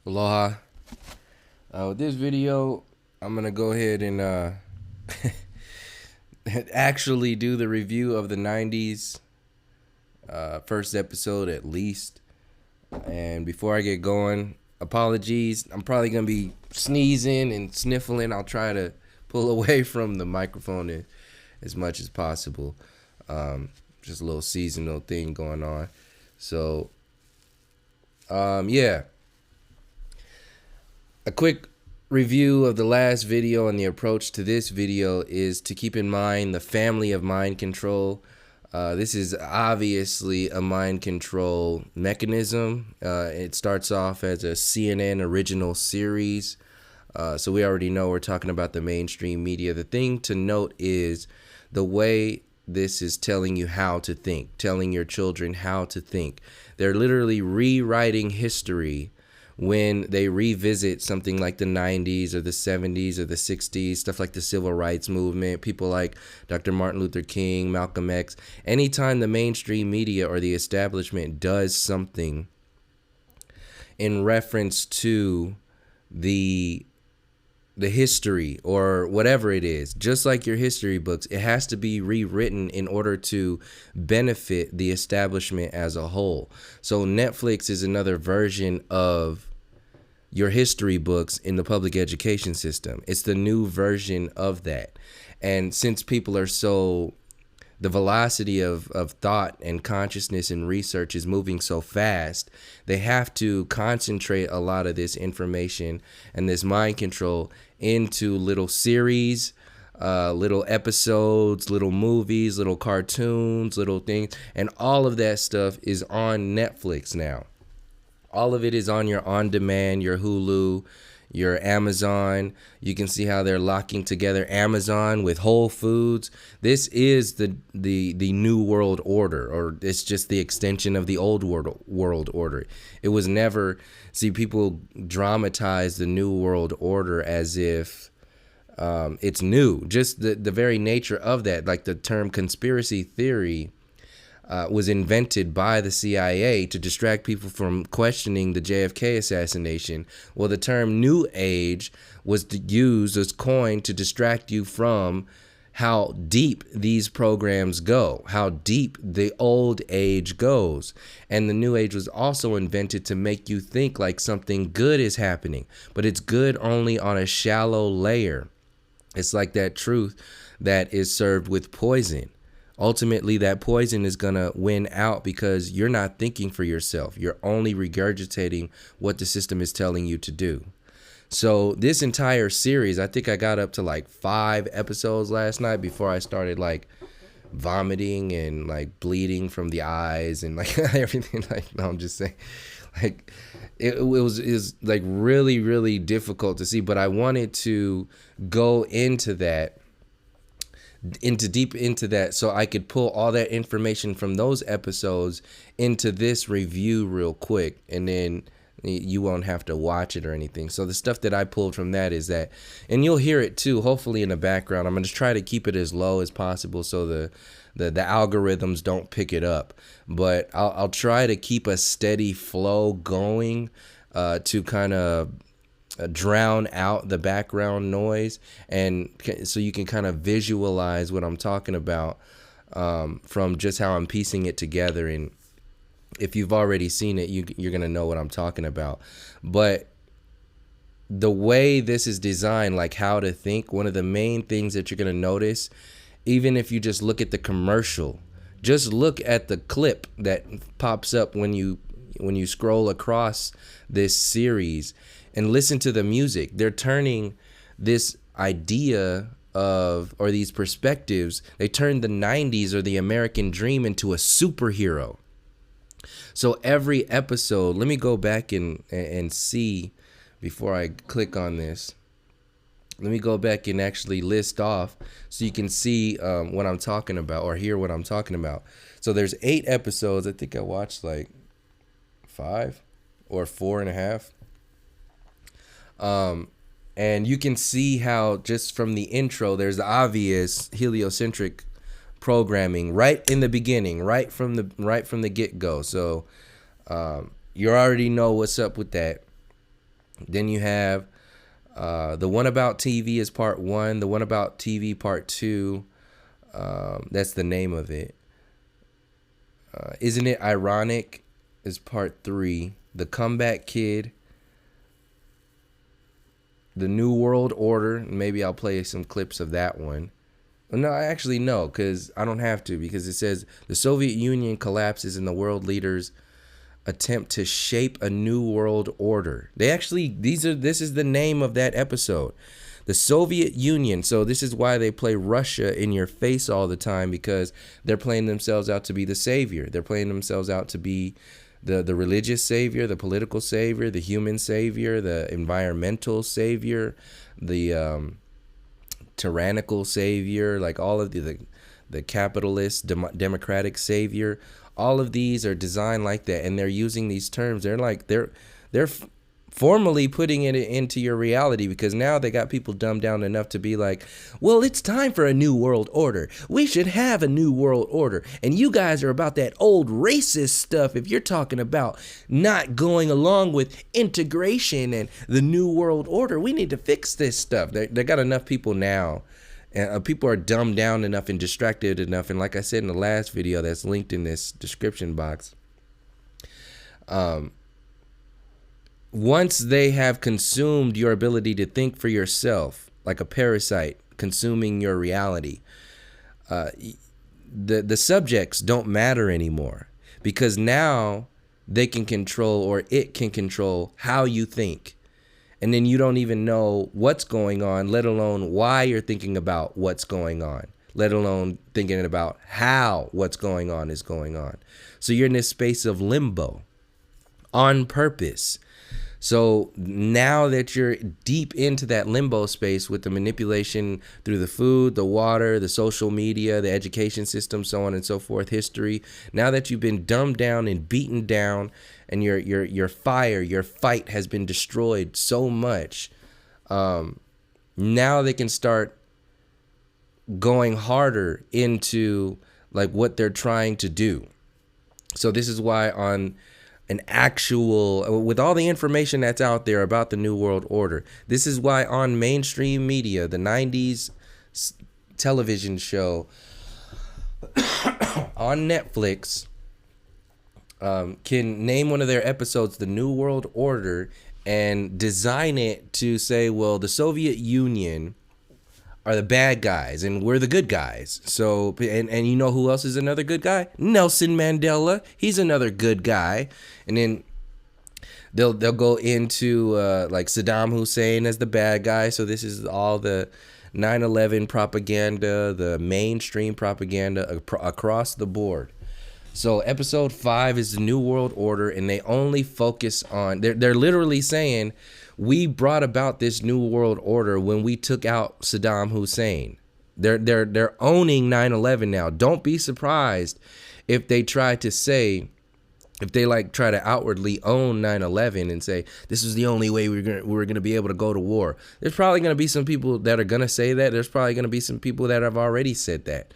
Aloha. With this video, I'm gonna go ahead and actually do the review of the 90s first episode at least. And before I get going, apologies. I'm probably gonna be sneezing and sniffling. I'll try to pull away from the microphone as much as possible. Just a little seasonal thing going on. So, yeah. A quick review of the last video and the approach to this video is to keep in mind the family of mind control. This is obviously a mind control mechanism. It starts off as a CNN original series. So we already know we're talking about the mainstream media. The thing to note is the way this is telling you how to think, telling your children how to think. They're literally rewriting history when they revisit something like the 90s or the 70s or the 60s, stuff like the civil rights movement, people like Dr. Martin Luther King, Malcolm X. Anytime the mainstream media or the establishment does something in reference to the history or whatever it is, just like your history books, it has to be rewritten in order to benefit the establishment as a whole. So Netflix is another version of your history books in the public education system. It's the new version of that. And since people are the velocity of thought and consciousness and research is moving so fast, they have to concentrate a lot of this information and this mind control into little series, little episodes, little movies, little cartoons, little things. And all of that stuff is on Netflix now. All of it is on your on-demand, your Hulu, your Amazon. You can see how they're locking together Amazon with Whole Foods. This is the new world order, or it's just the extension of the old world order. It was never, see, people dramatize the new world order as if it's new. Just the very nature of that, like the term conspiracy theory was invented by the CIA to distract people from questioning the JFK assassination. Well, the term New Age was used as coined to distract you from how deep these programs go, how deep the old age goes. And the New Age was also invented to make you think like something good is happening, but it's good only on a shallow layer. It's like that truth that is served with poison. Ultimately, that poison is going to win out because you're not thinking for yourself. You're only regurgitating what the system is telling you to do. So this entire series, I think I got up to like 5 episodes last night before I started like vomiting and like bleeding from the eyes and like everything. Like, no, I'm just saying, like it was like really, really difficult to see. But I wanted to go into deep into that so I could pull all that information from those episodes into this review real quick, and then you won't have to watch it or anything. So the stuff that I pulled from that is that, and you'll hear it too, hopefully in the background. I'm going to try to keep it as low as possible so the algorithms don't pick it up, but I'll try to keep a steady flow going to kind of drown out the background noise, and so you can kind of visualize what I'm talking about from just how I'm piecing it together. And if you've already seen it, you're gonna know what I'm talking about. But the way this is designed, like how to think, one of the main things that you're gonna notice, even if you just look at the commercial, just look at the clip that pops up when you scroll across this series and listen to the music. They're turning this idea of, or these perspectives, they turn the 90s or the American dream into a superhero. So every episode, let me go back and see before I click on this. Let me go back and actually list off so you can see what I'm talking about or hear what I'm talking about. So there's 8 episodes. I think I watched like 5 or 4.5. And you can see how just from the intro, there's the obvious heliocentric programming right in the beginning, right from the get-go. So you already know what's up with that. Then you have the One About TV is part 1. The One About TV part 2. That's the name of it. Isn't It Ironic is part 3. The Comeback Kid. The New World Order. Maybe I'll play some clips of that one. No, actually no, because I don't have to, because it says the Soviet Union collapses and the world leaders attempt to shape a new world order. This is the name of that episode. The Soviet Union. So this is why they play Russia in your face all the time, because they're playing themselves out to be the savior. They're playing themselves out to be the religious savior, the political savior, the human savior, the environmental savior, the tyrannical savior, like all of the capitalist democratic savior. All of these are designed like that, and they're using these terms. They're formally putting it into your reality, because now they got people dumbed down enough to be like, well, it's time for a new world order. We should have a new world order. And you guys are about that old racist stuff. If you're talking about not going along with integration and the new world order, we need to fix this stuff. They got enough people now. And people are dumbed down enough and distracted enough. And like I said in the last video that's linked in this description box, once they have consumed your ability to think for yourself, like a parasite consuming your reality, the subjects don't matter anymore, because now they can control, or it can control, how you think. And then you don't even know what's going on, let alone why you're thinking about what's going on, let alone thinking about how what's going on is going on. So you're in this space of limbo on purpose. So now that you're deep into that limbo space with the manipulation through the food, the water, the social media, the education system, so on and so forth, history, now that you've been dumbed down and beaten down, and your fight has been destroyed so much, now they can start going harder into like what they're trying to do. So this is why on an actual, with all the information that's out there about the New World Order, this is why on mainstream media, the 90s television show on Netflix can name one of their episodes The New World Order and design it to say, well, the Soviet Union are the bad guys and we're the good guys. So, and you know who else is another good guy? Nelson Mandela. He's another good guy. And then they'll go into like Saddam Hussein as the bad guy. So this is all the 9/11 propaganda, the mainstream propaganda across the board. So episode 5 is the New World Order, and they only focus on, they're literally saying, we brought about this New World Order when we took out Saddam Hussein. They're owning 9/11 now. Don't be surprised if they try to say, if they like try to outwardly own 9/11 and say this is the only way we're gonna be able to go to war. There's probably gonna be some people that are gonna say that. There's probably gonna be some people that have already said that,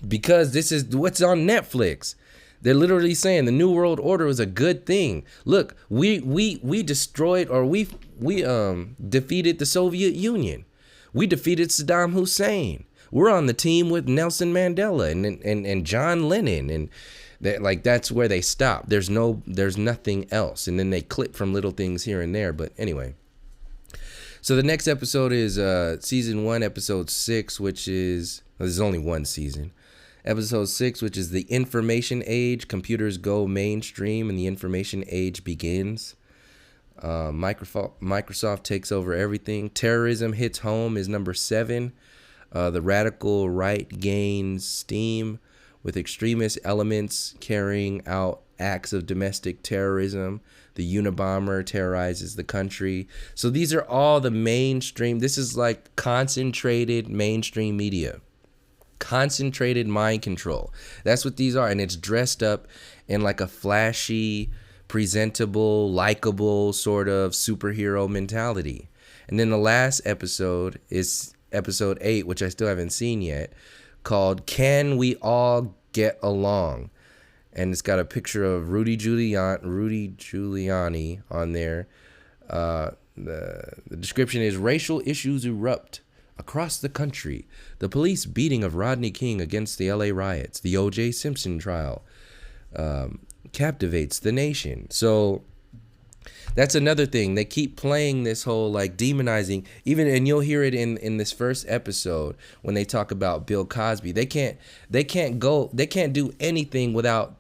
because this is what's on Netflix. They're literally saying the New World Order is a good thing. Look, we destroyed, or we defeated the Soviet Union. We defeated Saddam Hussein. We're on the team with Nelson Mandela and John Lennon, and that's where they stop. There's nothing else. And then they clip from little things here and there. But anyway, so the next episode is season 1, episode 6, which is, there's only one season. Episode 6, which is the information age. Computers go mainstream and the information age begins. Microsoft takes over everything. Terrorism hits home is number 7. The radical right gains steam with extremist elements carrying out acts of domestic terrorism. The Unabomber terrorizes the country. So these are all the mainstream. This is like concentrated mainstream media. Concentrated mind control. That's what these are. And it's dressed up in like a flashy, presentable, likable sort of superhero mentality. And then the last episode is episode 8, which I still haven't seen yet, called Can We All Get Along? And it's got a picture of Rudy Giuliani on there, The description is racial issues erupt across the country. The police beating of Rodney King against the LA riots. The O.J. Simpson trial captivates the nation. So that's another thing. They keep playing this whole like demonizing, even, and you'll hear it in this first episode when they talk about Bill Cosby. They can't do anything without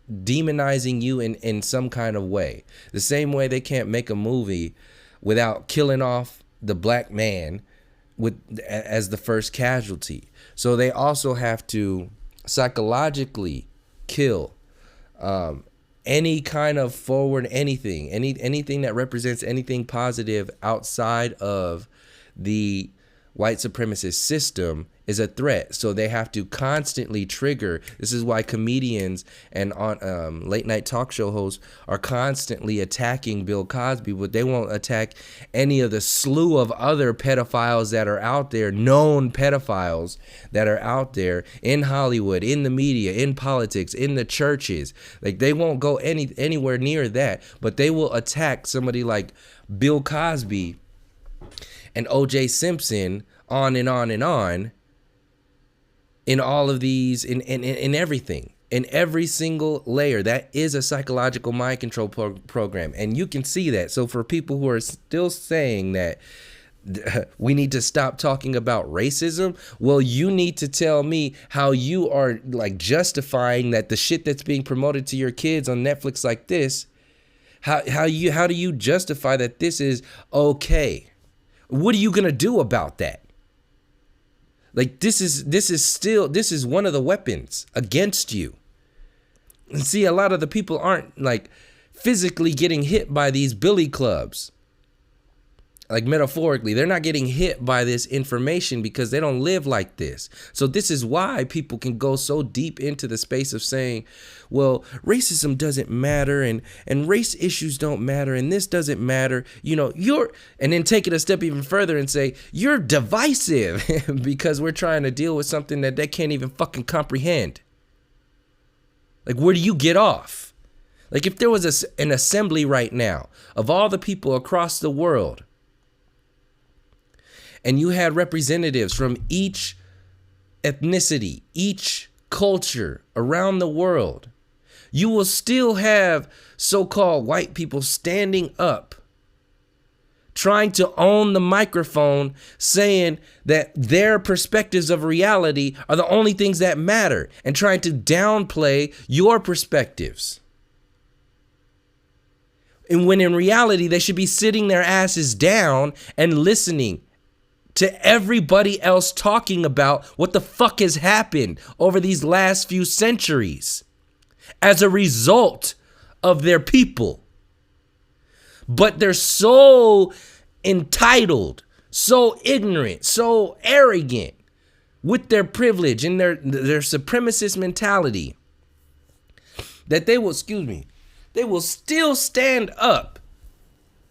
demonizing you in some kind of way. The same way they can't make a movie without killing off the black man as the first casualty. So they also have to psychologically kill any kind of forward anything that represents anything positive outside of the white supremacist system is a threat. So they have to constantly trigger. This is why comedians and on late night talk show hosts are constantly attacking Bill Cosby, but they won't attack any of the slew of other pedophiles that are out there, known pedophiles that are out there in Hollywood, in the media, in politics, in the churches. Like, they won't go anywhere near that, but they will attack somebody like Bill Cosby and O.J. Simpson on and on and on. In all of these, in everything, in every single layer, that is a psychological mind control program. And you can see that. So for people who are still saying that we need to stop talking about racism, well, you need to tell me how you are like justifying that the shit that's being promoted to your kids on Netflix like this, how do you justify that this is okay? What are you gonna do about that? Like, this is one of the weapons against you. And see, a lot of the people aren't like physically getting hit by these billy clubs. Like, metaphorically, they're not getting hit by this information because they don't live like this. So this is why people can go so deep into the space of saying, well, racism doesn't matter and race issues don't matter and this doesn't matter. You know, and then take it a step even further and say, you're divisive because we're trying to deal with something that they can't even fucking comprehend. Like, where do you get off? Like, if there was an assembly right now of all the people across the world, and you had representatives from each ethnicity, each culture around the world, you will still have so-called white people standing up, trying to own the microphone, saying that their perspectives of reality are the only things that matter, and trying to downplay your perspectives. And when in reality, they should be sitting their asses down and listening to everybody else talking about what the fuck has happened over these last few centuries as a result of their people. But they're so entitled, so ignorant, so arrogant with their privilege and their supremacist mentality that they will still stand up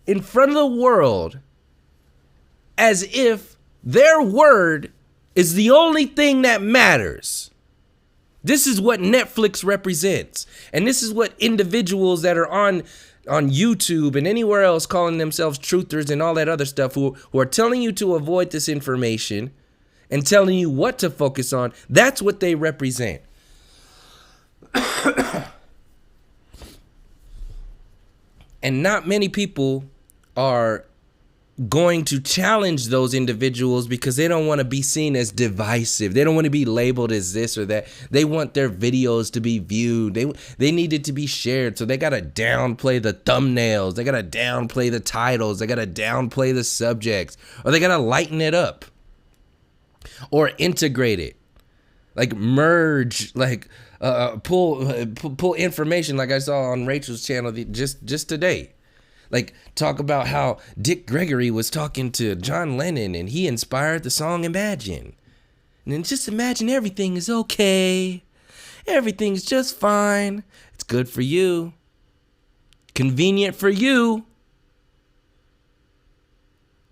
in front of the world as if their word is the only thing that matters. This is what Netflix represents. And this is what individuals that are on YouTube and anywhere else calling themselves truthers and all that other stuff who are telling you to avoid this information and telling you what to focus on, that's what they represent. And not many people are going to challenge those individuals because they don't want to be seen as divisive. They don't want to be labeled as this or that. They want their videos to be viewed. They need it to be shared. So they got to downplay the thumbnails. They got to downplay the titles. They got to downplay the subjects, or they got to lighten it up or integrate it, like merge, like pull information, like I saw on Rachel's channel just today. Like, talk about how Dick Gregory was talking to John Lennon and he inspired the song Imagine. And then just imagine everything is okay. Everything's just fine. It's good for you. Convenient for you.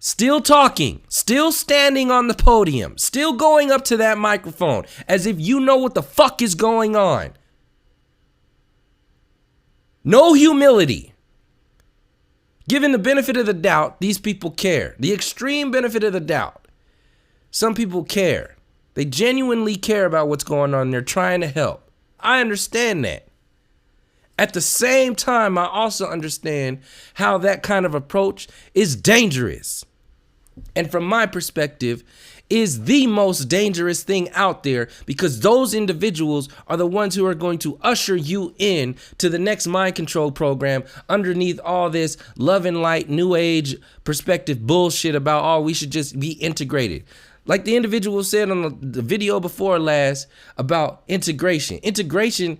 Still talking. Still standing on the podium. Still going up to that microphone as if you know what the fuck is going on. No humility. Given the benefit of the doubt, these people care. The extreme benefit of the doubt. Some people care. They genuinely care about what's going on. They're trying to help. I understand that. At the same time, I also understand how that kind of approach is dangerous. And from my perspective, is the most dangerous thing out there, because those individuals are the ones who are going to usher you in to the next mind control program underneath all this love and light, new age perspective bullshit about, oh, we should just be integrated. Like the individual said on the video before last about integration. Integration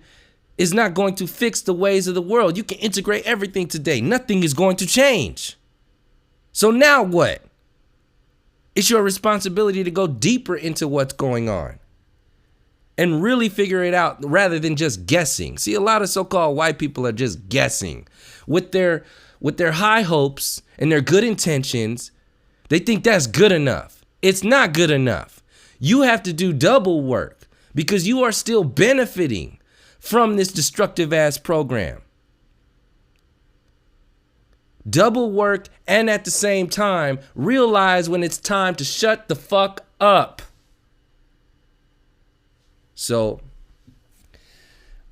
is not going to fix the ways of the world. You can integrate everything today. Nothing is going to change. So now what? It's your responsibility to go deeper into what's going on and really figure it out rather than just guessing. See, a lot of so-called white people are just guessing with their high hopes and their good intentions. They think that's good enough. It's not good enough. You have to do double work because you are still benefiting from this destructive ass program. Double work, and at the same time, realize when it's time to shut the fuck up. So,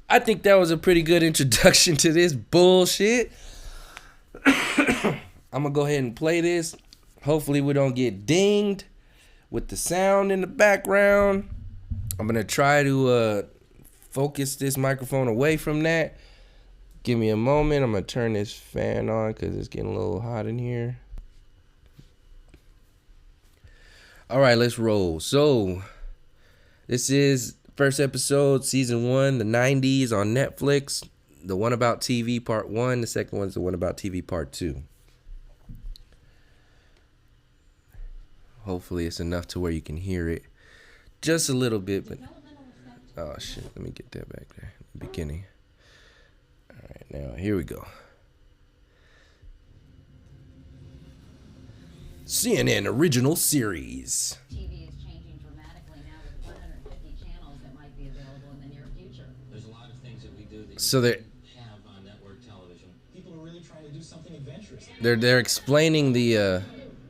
I think that was a pretty good introduction to this bullshit. I'm gonna go ahead and play this. Hopefully we don't get dinged with the sound in the background. I'm gonna try to focus this microphone away from that. Give me a moment. I'm going to turn this fan on because it's getting a little hot in here. All right, let's roll. So, this is first episode, season 1, the 90s on Netflix. The one about TV, part 1. The second one's the one about TV, part 2. Hopefully, it's enough to where you can hear it. Just a little bit, but... Oh, shit. Let me get that back there. Beginning. All right, now here we go. CNN original series. TV is changing dramatically now with 150 channels that might be available in the near future. There's a lot of things that we do that so they have on network television. People are really trying to do something adventurous. They're explaining the TV has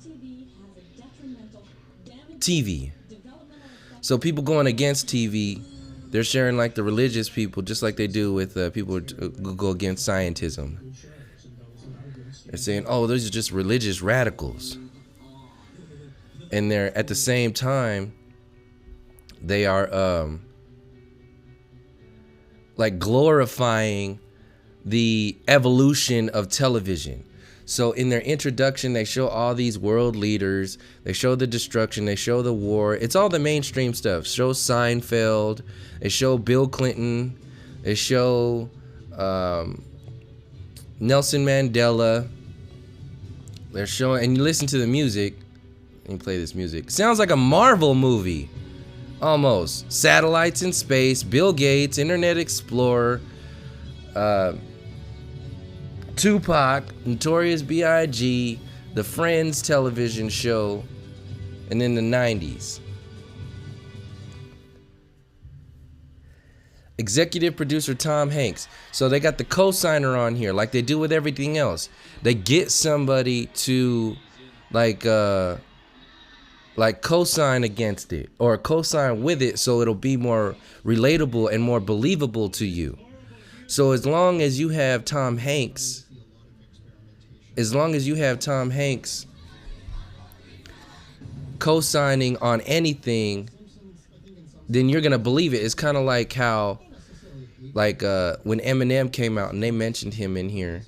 a detrimental, damaging TV. developmental effect. So people going against TV, they're sharing like the religious people, just like they do with people who go against scientism. They're saying, oh, those are just religious radicals. And they're at the same time, they are like glorifying the evolution of television. So in their introduction, they show all these world leaders. They show the destruction. They show the war. It's all the mainstream stuff. Show Seinfeld. They show Bill Clinton. They show Nelson Mandela. They're showing, and you listen to the music. Let me play this music. Sounds like a Marvel movie. Almost. Satellites in space. Bill Gates. Internet Explorer. Tupac, Notorious B.I.G., the Friends television show, and then the 90s. Executive producer Tom Hanks. So they got the co-signer on here, like they do with everything else. They get somebody to like co-sign against it or co-sign with it, so it'll be more relatable and more believable to you. So as long as you have Tom Hanks co-signing on anything, then you're gonna believe it. It's kind of like how, when Eminem came out and they mentioned him in here,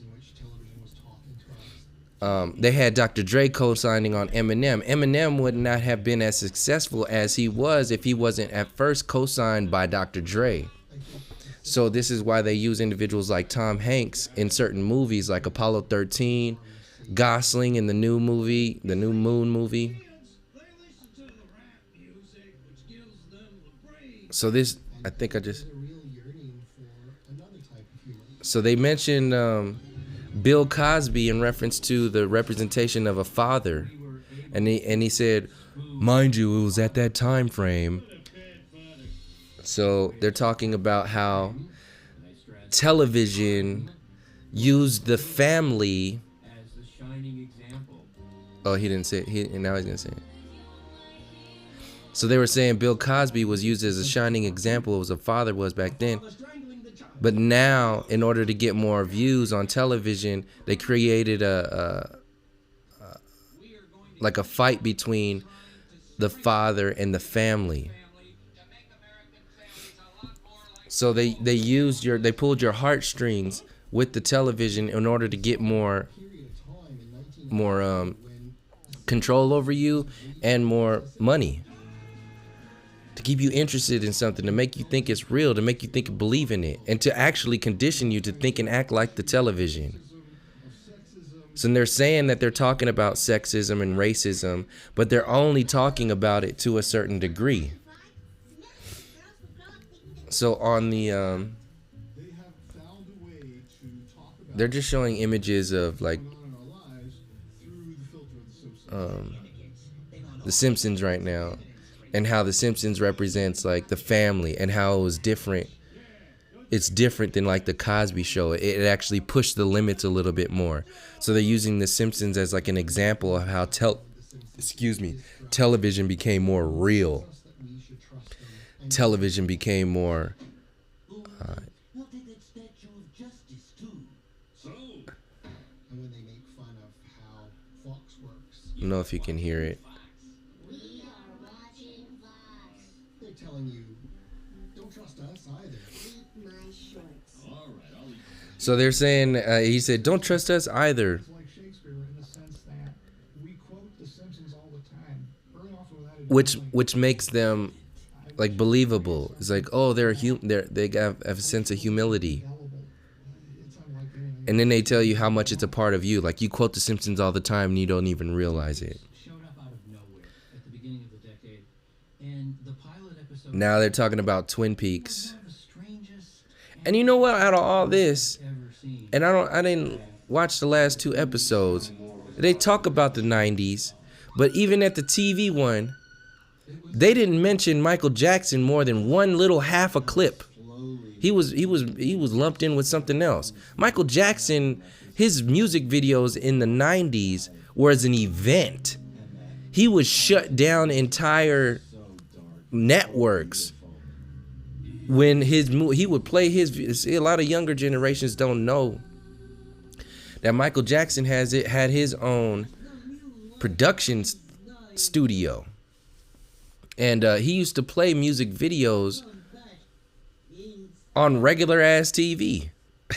they had Dr. Dre co-signing on Eminem. Eminem would not have been as successful as he was if he wasn't at first co-signed by Dr. Dre. So this is why they use individuals like Tom Hanks in certain movies like Apollo 13, Gosling in the new movie, the New Moon movie. So this, I think I just... So they mentioned Bill Cosby in reference to the representation of a father. And he said, mind you, it was at that time frame. So they're talking about how television used the family Oh, he didn't say it. Now he's gonna say it. So they were saying Bill Cosby was used as a shining example as a father was back then. But now, in order to get more views on television, they created like a fight between the father and the family. So they pulled your heartstrings with the television in order to get more control over you and more money, to keep you interested in something, to make you think it's real, to make you think and believe in it, and to actually condition you to think and act like the television. So they're saying that they're talking about sexism and racism, but they're only talking about it to a certain degree. So on the they're just showing images of like the Simpsons right now, and how the Simpsons represents like the family, and how it was different. It's different than like the Cosby Show. It actually pushed the limits a little bit more. So they're using the Simpsons as like an example of how television became more real. Television became more I don't know if you can hear it. They're telling you, don't trust us either. So they're saying, he said, don't trust us either. It's like Shakespeare in the sense that we quote The Simpsons all the time. Very often without Which makes them like believable. It's like, oh, they have a sense of humility. And then they tell you how much it's a part of you. Like you quote The Simpsons all the time and you don't even realize it. Showed up out of nowhere at the beginning of the decade, and the pilot episode. Now they're talking about Twin Peaks. And you know what? Out of all this, and I didn't watch the last 2 episodes. They talk about the 90s, but even at the TV one, they didn't mention Michael Jackson more than one little half a clip. He was lumped in with something else. Michael Jackson, his music videos in the 90s was an event. He would shut down entire networks when he would play his. See, a lot of younger generations don't know that Michael Jackson had his own production studio, and he used to play music videos on regular ass TV.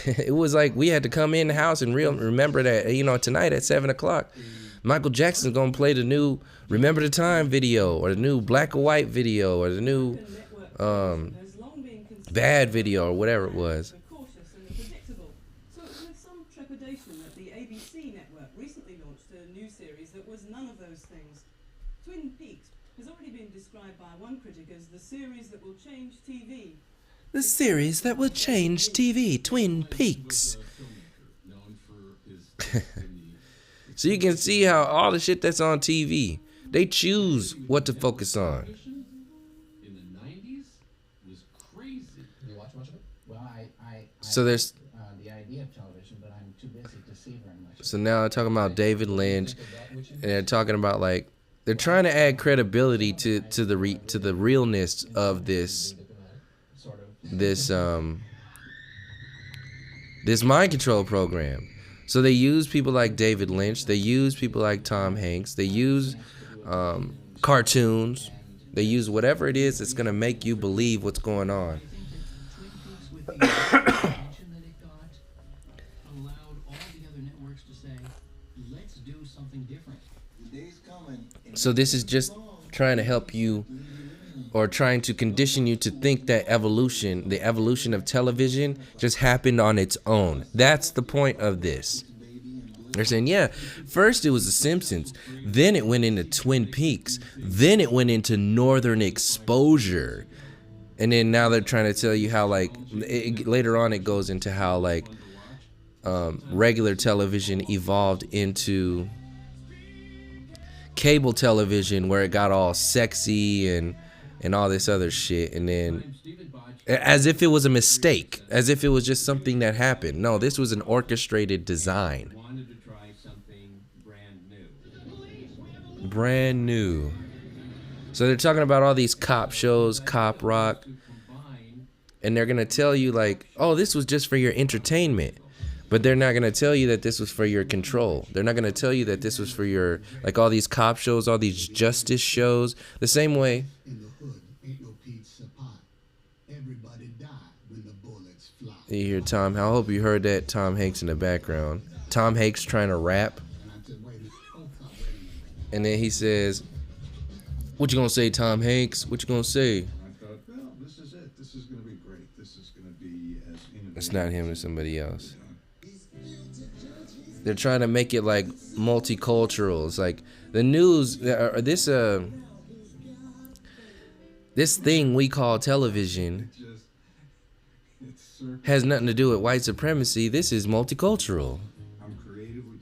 It was like we had to come in the house and remember that, tonight at 7:00, Michael Jackson's gonna play the new Remember the Time video, or the new Black or White video, or the new Bad video, or whatever it was. Cautious and predictable. So it's with some trepidation that the ABC network recently launched a new series that was none of those things. Twin Peaks has already been described by one critic as the series that will change TV. The series that will change TV, Twin Peaks. So you can see how all the shit that's on TV, they choose what to focus on. In the 90s was crazy. You watch much of it? Well, I So there's the idea of television, but I'm too busy to see very much. so now they're talking about David Lynch, and they're talking about like they're trying to add credibility to the realness of this mind control program. So they use people like David Lynch, they use people like Tom Hanks, they use cartoons, they use whatever it is that's gonna make you believe what's going on. So this is just trying to help you, or trying to condition you to think that the evolution of television just happened on its own. That's the point of this. They're saying, yeah, first it was The Simpsons, then it went into Twin Peaks, then it went into Northern Exposure, and then now they're trying to tell you how later on it goes into how regular television evolved into cable television, where it got all sexy and all this other shit, and then as if it was a mistake, as if it was just something that happened. No, this was an orchestrated design. Brand new. So they're talking about all these cop shows, cop rock, and they're gonna tell you like, oh, this was just for your entertainment. But they're not gonna tell you that this was for your control. They're not gonna tell you that this was for your, like, all these cop shows, all these justice shows. The same way. In the hood, ain't no pizza pot. Everybody die when the bullets fly. You hear Tom? I hope you heard that Tom Hanks in the background. Tom Hanks trying to rap, And I said, wait a minute. and then he says, "What you gonna say, Tom Hanks? What you gonna say?" I thought, well, this is it. This is going to be great. This is going to be as innovative. It's not him, it's somebody else. They're trying to make it like multicultural. It's like the news, or this thing we call television has nothing to do with white supremacy. This is multicultural.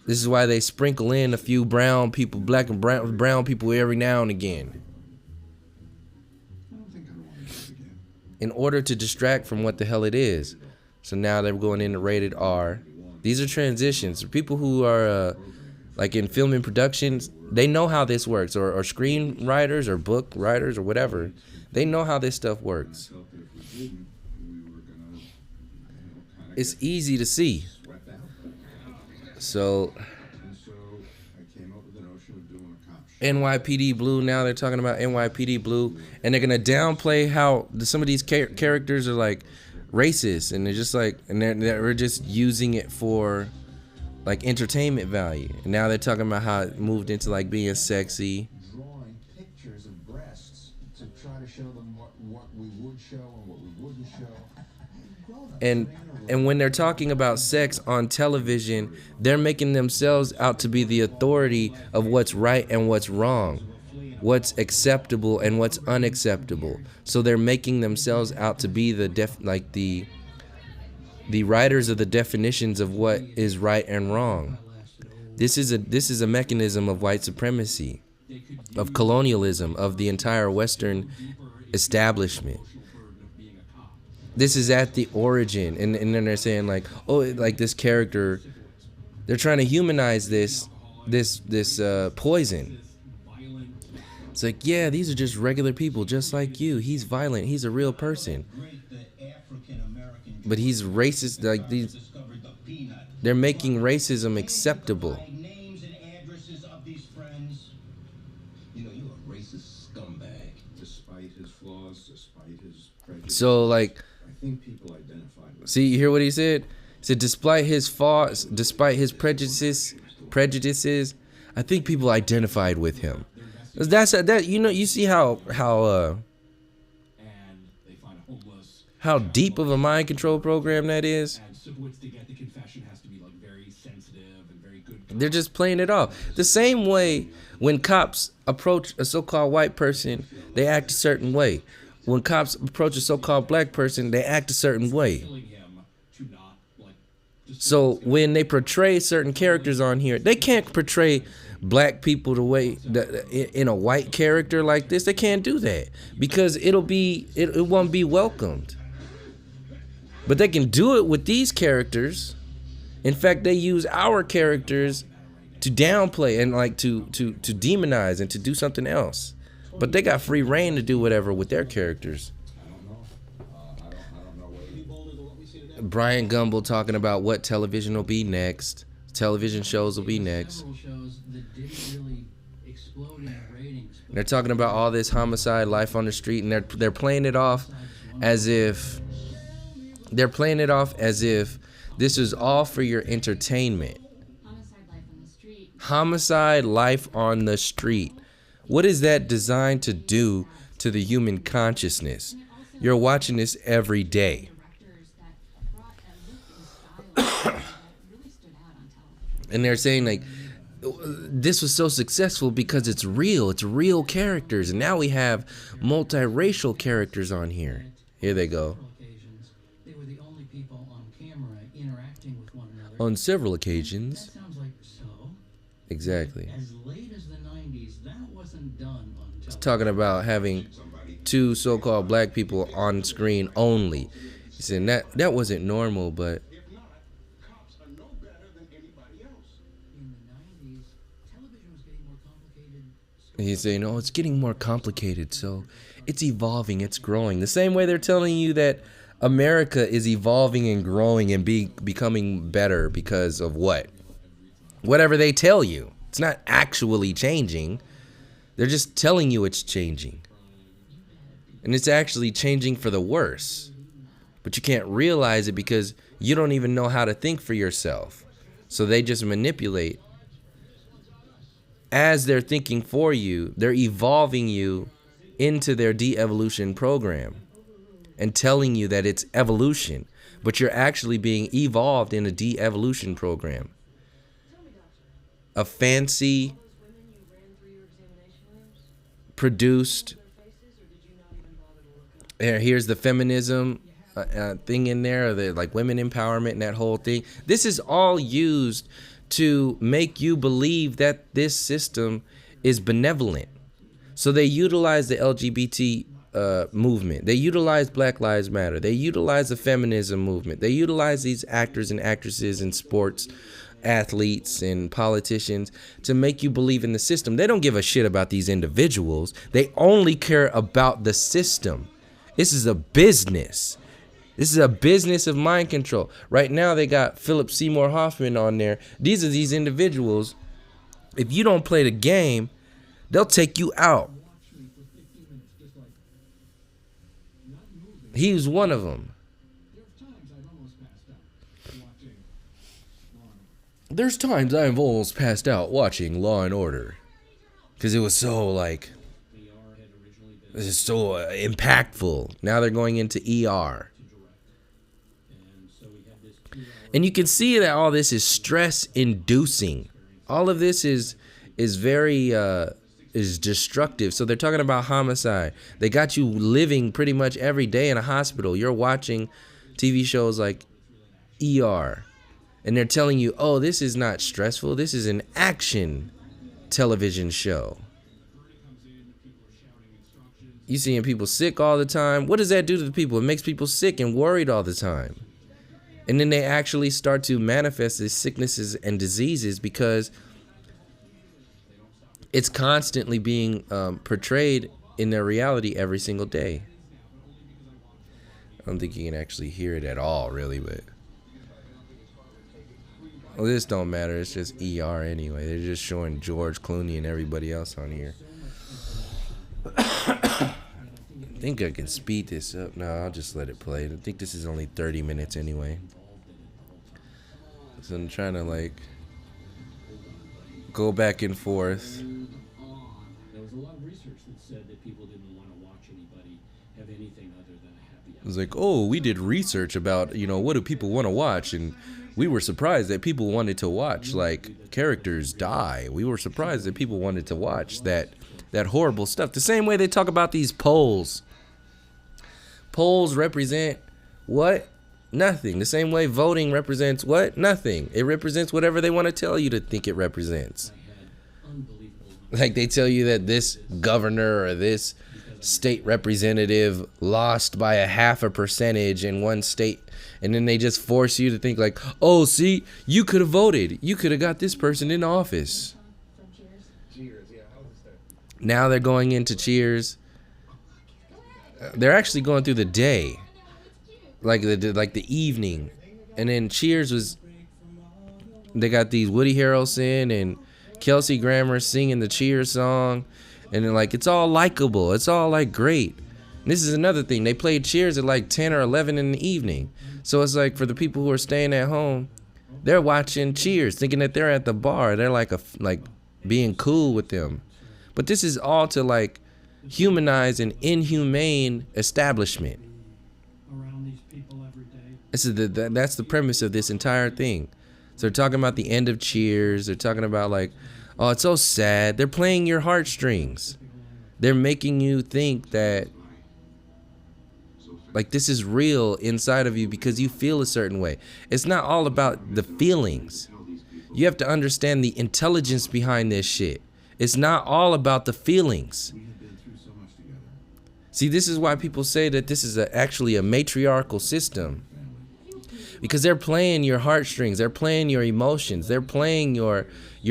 This is why they sprinkle in a few brown people, black and brown people every now and again, I don't think I want to do it again. in order to distract from what the hell it is. So now they're going into rated R. These are transitions. People who are like in film and productions, they know how this works, or screenwriters or book writers or whatever. They know how this stuff works. I felt that if we didn't, we were going to, kind of It's easy to see. swept out. So And so I came up with the notion of doing a cop show. NYPD Blue, now they're talking about NYPD Blue, and they're gonna downplay how some of these characters are like racist, and they're just like, and they're just using it for like entertainment value. And now they're talking about how it moved into like being sexy. Drawing pictures of breasts to try to show them what we would show and what we wouldn't show. And when they're talking about sex on television, they're making themselves out to be the authority of what's right and what's wrong, what's acceptable and what's unacceptable. So they're making themselves out to be the writers of the definitions of what is right and wrong. This is a mechanism of white supremacy, of colonialism, of the entire Western establishment. This is at the origin, and then they're saying like, oh, like this character, they're trying to humanize this poison. It's like, yeah, these are just regular people, just like you. He's violent. He's a real person, but he's racist. Like these, they're making racism acceptable. Names and addresses of these friends. You know, you're a racist scumbag. Despite his flaws, despite his prejudice. So like, I think people identified with see, you hear what he said? He said, despite his faults, despite his prejudices, I think people identified with him. That's that. You know, you see how deep of a mind control program that is. They're just playing it off. The same way when cops approach a so-called white person, they act a certain way. When cops approach a so-called black person, they act a certain way. So when they portray certain characters on here, they can't portray black people the way in a white character like this. They can't do that because it won't be welcomed. But they can do it with these characters. In fact, they use our characters to downplay and like to demonize and to do something else. But they got free reign to do whatever with their characters. Brian Gumble talking about what television will be next. Television shows will be next. They're talking about all this homicide, life on the street, and they're playing it off as if this is all for your entertainment. Homicide, life on the street. What is that designed to do to the human consciousness? You're watching this every day. And they're saying like, this was so successful because it's real characters. And now we have multiracial characters on here. Here they go. They were the only people on camera interacting with one another. On several occasions. That sounds like so. Exactly. As late as the 90s, that wasn't done on television. It's talking about having two so-called black people on screen only. He said that wasn't normal, but If not, cops are no better than anybody else. In the 90s, He's saying, oh, it's getting more complicated, so it's evolving, it's growing. The same way they're telling you that America is evolving and growing and becoming better because of what? Whatever they tell you. It's not actually changing. They're just telling you it's changing. And it's actually changing for the worse. But you can't realize it because you don't even know how to think for yourself. So they just manipulate. As they're thinking for you, they're evolving you into their de-evolution program and telling you that it's evolution, but you're actually being evolved in a de-evolution program. A fancy, produced, here's the feminism thing in there, the like women empowerment and that whole thing. This is all used to make you believe that this system is benevolent. So they utilize the LGBT movement. They utilize Black Lives Matter. They utilize the feminism movement. They utilize these actors and actresses in sports, athletes and politicians to make you believe in the system. They don't give a shit about these individuals. They only care about the system. This is a business. This is a business of mind control. Right now they got Philip Seymour Hoffman on there. These are these individuals. If you don't play the game, they'll take you out. He was one of them. There's times I've almost passed out watching Law and Order. Because it was so like, this is so impactful. Now they're going into ER. And you can see that all this is stress inducing. All of this is very is destructive. So they're talking about homicide. They got you living pretty much every day in a hospital. You're watching TV shows like ER. And they're telling you, oh, this is not stressful. This is an action television show. You seeing people sick all the time. What does that do to the people? It makes people sick and worried all the time. And then they actually start to manifest these sicknesses and diseases because it's constantly being portrayed in their reality every single day. I don't think you can actually hear it at all, really, but well, this don't matter. It's just ER anyway. They're just showing George Clooney and everybody else on here. I think I can speed this up. No, I'll just let it play. I think this is only 30 minutes anyway. So I'm trying to like go back and forth. There was a lot of research that said that people didn't want to watch anybody have anything other than a happy. It was like, oh, we did research about, what do people want to watch, and we were surprised that people wanted to watch like characters die. We were surprised that people wanted to watch that horrible stuff. The same way they talk about these polls. Polls represent what? Nothing. The same way voting represents what? Nothing. It represents whatever they want to tell you to think it represents. Like they tell you that this governor or this state representative lost by a 0.5% in one state, and then they just force you to think like, oh, see, you could have voted. You could have got this person in office. Now they're going into Cheers. They're actually going through the day, like the evening, and then Cheers was. They got these Woody Harrelson and Kelsey Grammer singing the Cheers song, and then like it's all likable. It's all like great. And this is another thing. They played Cheers at like 10 or 11 in the evening, so it's like for the people who are staying at home, they're watching Cheers, thinking that they're at the bar. They're like being cool with them. But this is all to like humanize an inhumane establishment. This is that's the premise of this entire thing. So they're talking about the end of Cheers. They're talking about like, oh, it's so sad. They're playing your heartstrings. They're making you think that like this is real inside of you because you feel a certain way. It's not all about the feelings. You have to understand the intelligence behind this shit. It's not all about the feelings. See, this is why people say that this is actually a matriarchal system. because they're playing your heartstrings, they're playing your emotions, they're playing your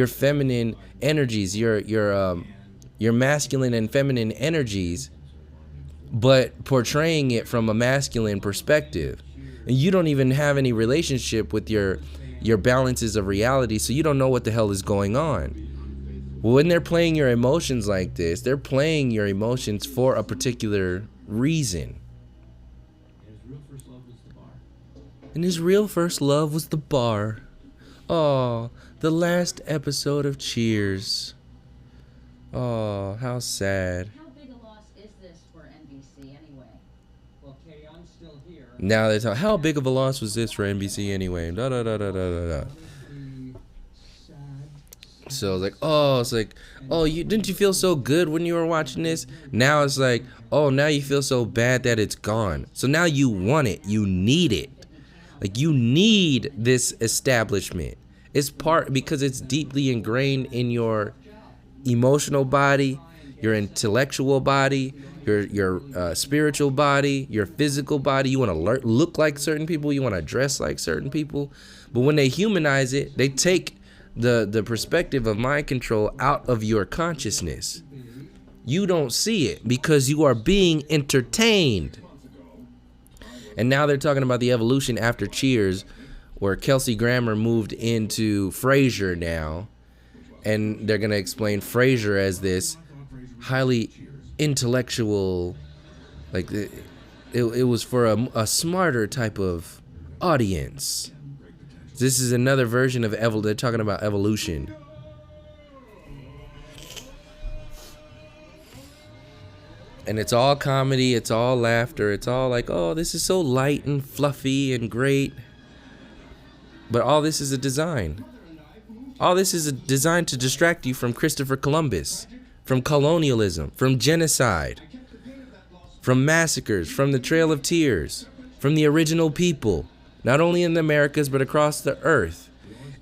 feminine energies, your masculine and feminine energies, but portraying it from a masculine perspective. And you don't even have any relationship with your balances of reality, so you don't know what the hell is going on. When they're playing your emotions like this, they're playing your emotions for a particular reason. And his real first love was the bar. Oh, the last episode of Cheers. Oh, how sad. How big a loss is this for NBC anyway? Well, Kay, I'm still here. Now they're talking, how big of a loss was this for NBC anyway? Da da da da da da da. So it's like, oh, you didn't you feel so good when you were watching this? Now it's like, oh, now you feel so bad that it's gone. So now you want it, you need it. Like, you need this establishment. It's part, because it's deeply ingrained in your emotional body, your intellectual body, your spiritual body, your physical body. You want to look like certain people, you want to dress like certain people. But when they humanize it, they take the perspective of mind control out of your consciousness. You don't see it because you are being entertained. And now they're talking about the evolution after Cheers, where Kelsey Grammer moved into Frasier now. And they're going to explain Frasier as this highly intellectual, like it was for a smarter type of audience. This is another version of they're talking about evolution. And it's all comedy, it's all laughter, it's all like, oh, this is so light and fluffy and great. But all this is a design. All this is a design to distract you from Christopher Columbus, from colonialism, from genocide, from massacres, from the Trail of Tears, from the original people, not only in the Americas, but across the earth.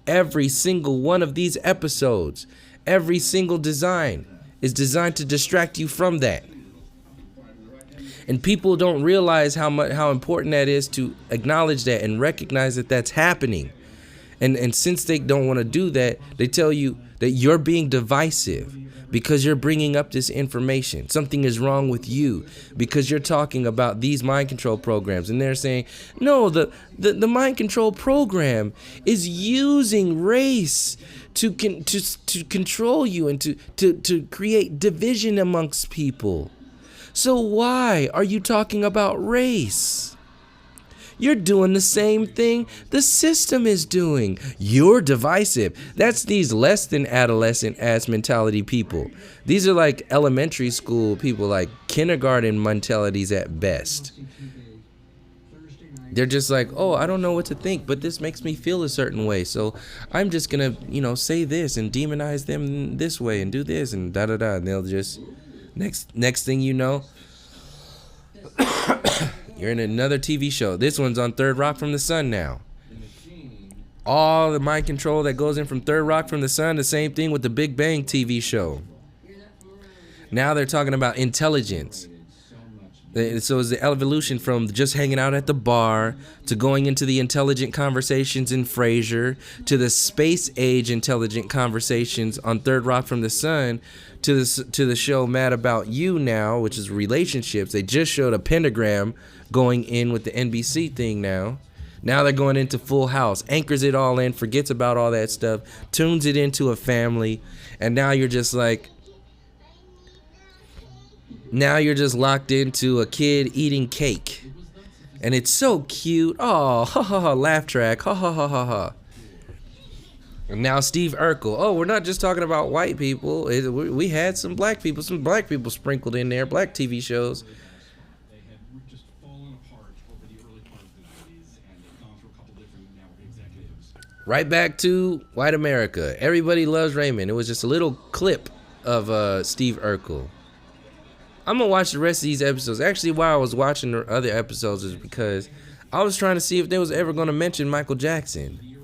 Every single one of these episodes, every single design is designed to distract you from that. And people don't realize how important that is to acknowledge that and recognize that that's happening. And since they don't want to do that, they tell you that you're being divisive because you're bringing up this information. Something is wrong with you because you're talking about these mind control programs. And they're saying, no, the mind control program is using race to control you and to create division amongst people. So why are you talking about race? You're doing the same thing the system is doing. You're divisive. That's these less than adolescent ass mentality people. These are like elementary school people, like kindergarten mentalities at best. They're just like, oh, I don't know what to think, but this makes me feel a certain way. So I'm just going to, say this and demonize them this way and do this and da-da-da. And they'll just... Next thing you know, you're in another TV show. This one's on Third Rock from the Sun now. All the mind control that goes in from Third Rock from the Sun, the same thing with the Big Bang TV show. Now they're talking about intelligence. So it's the evolution from just hanging out at the bar to going into the intelligent conversations in Frasier to the space age intelligent conversations on Third Rock from the Sun to the show Mad About You now, which is relationships. They just showed a pentagram going in with the NBC thing now. Now they're going into Full House, anchors it all in, forgets about all that stuff, tunes it into a family, and now you're just like, now you're just locked into a kid eating cake. And it's so cute. Oh, ha ha ha, laugh track. Ha ha ha ha ha. And now Steve Urkel. Oh, we're not just talking about white people. We had some black people sprinkled in there, black TV shows. They had just fallen apart over the early part of the 90s, and they've gone through a couple different network executives. Right back to white America. Everybody loves Raymond. It was just a little clip of Steve Urkel. I'm going to watch the rest of these episodes. Actually, while I was watching the other episodes is because I was trying to see if they was ever going to mention Michael Jackson.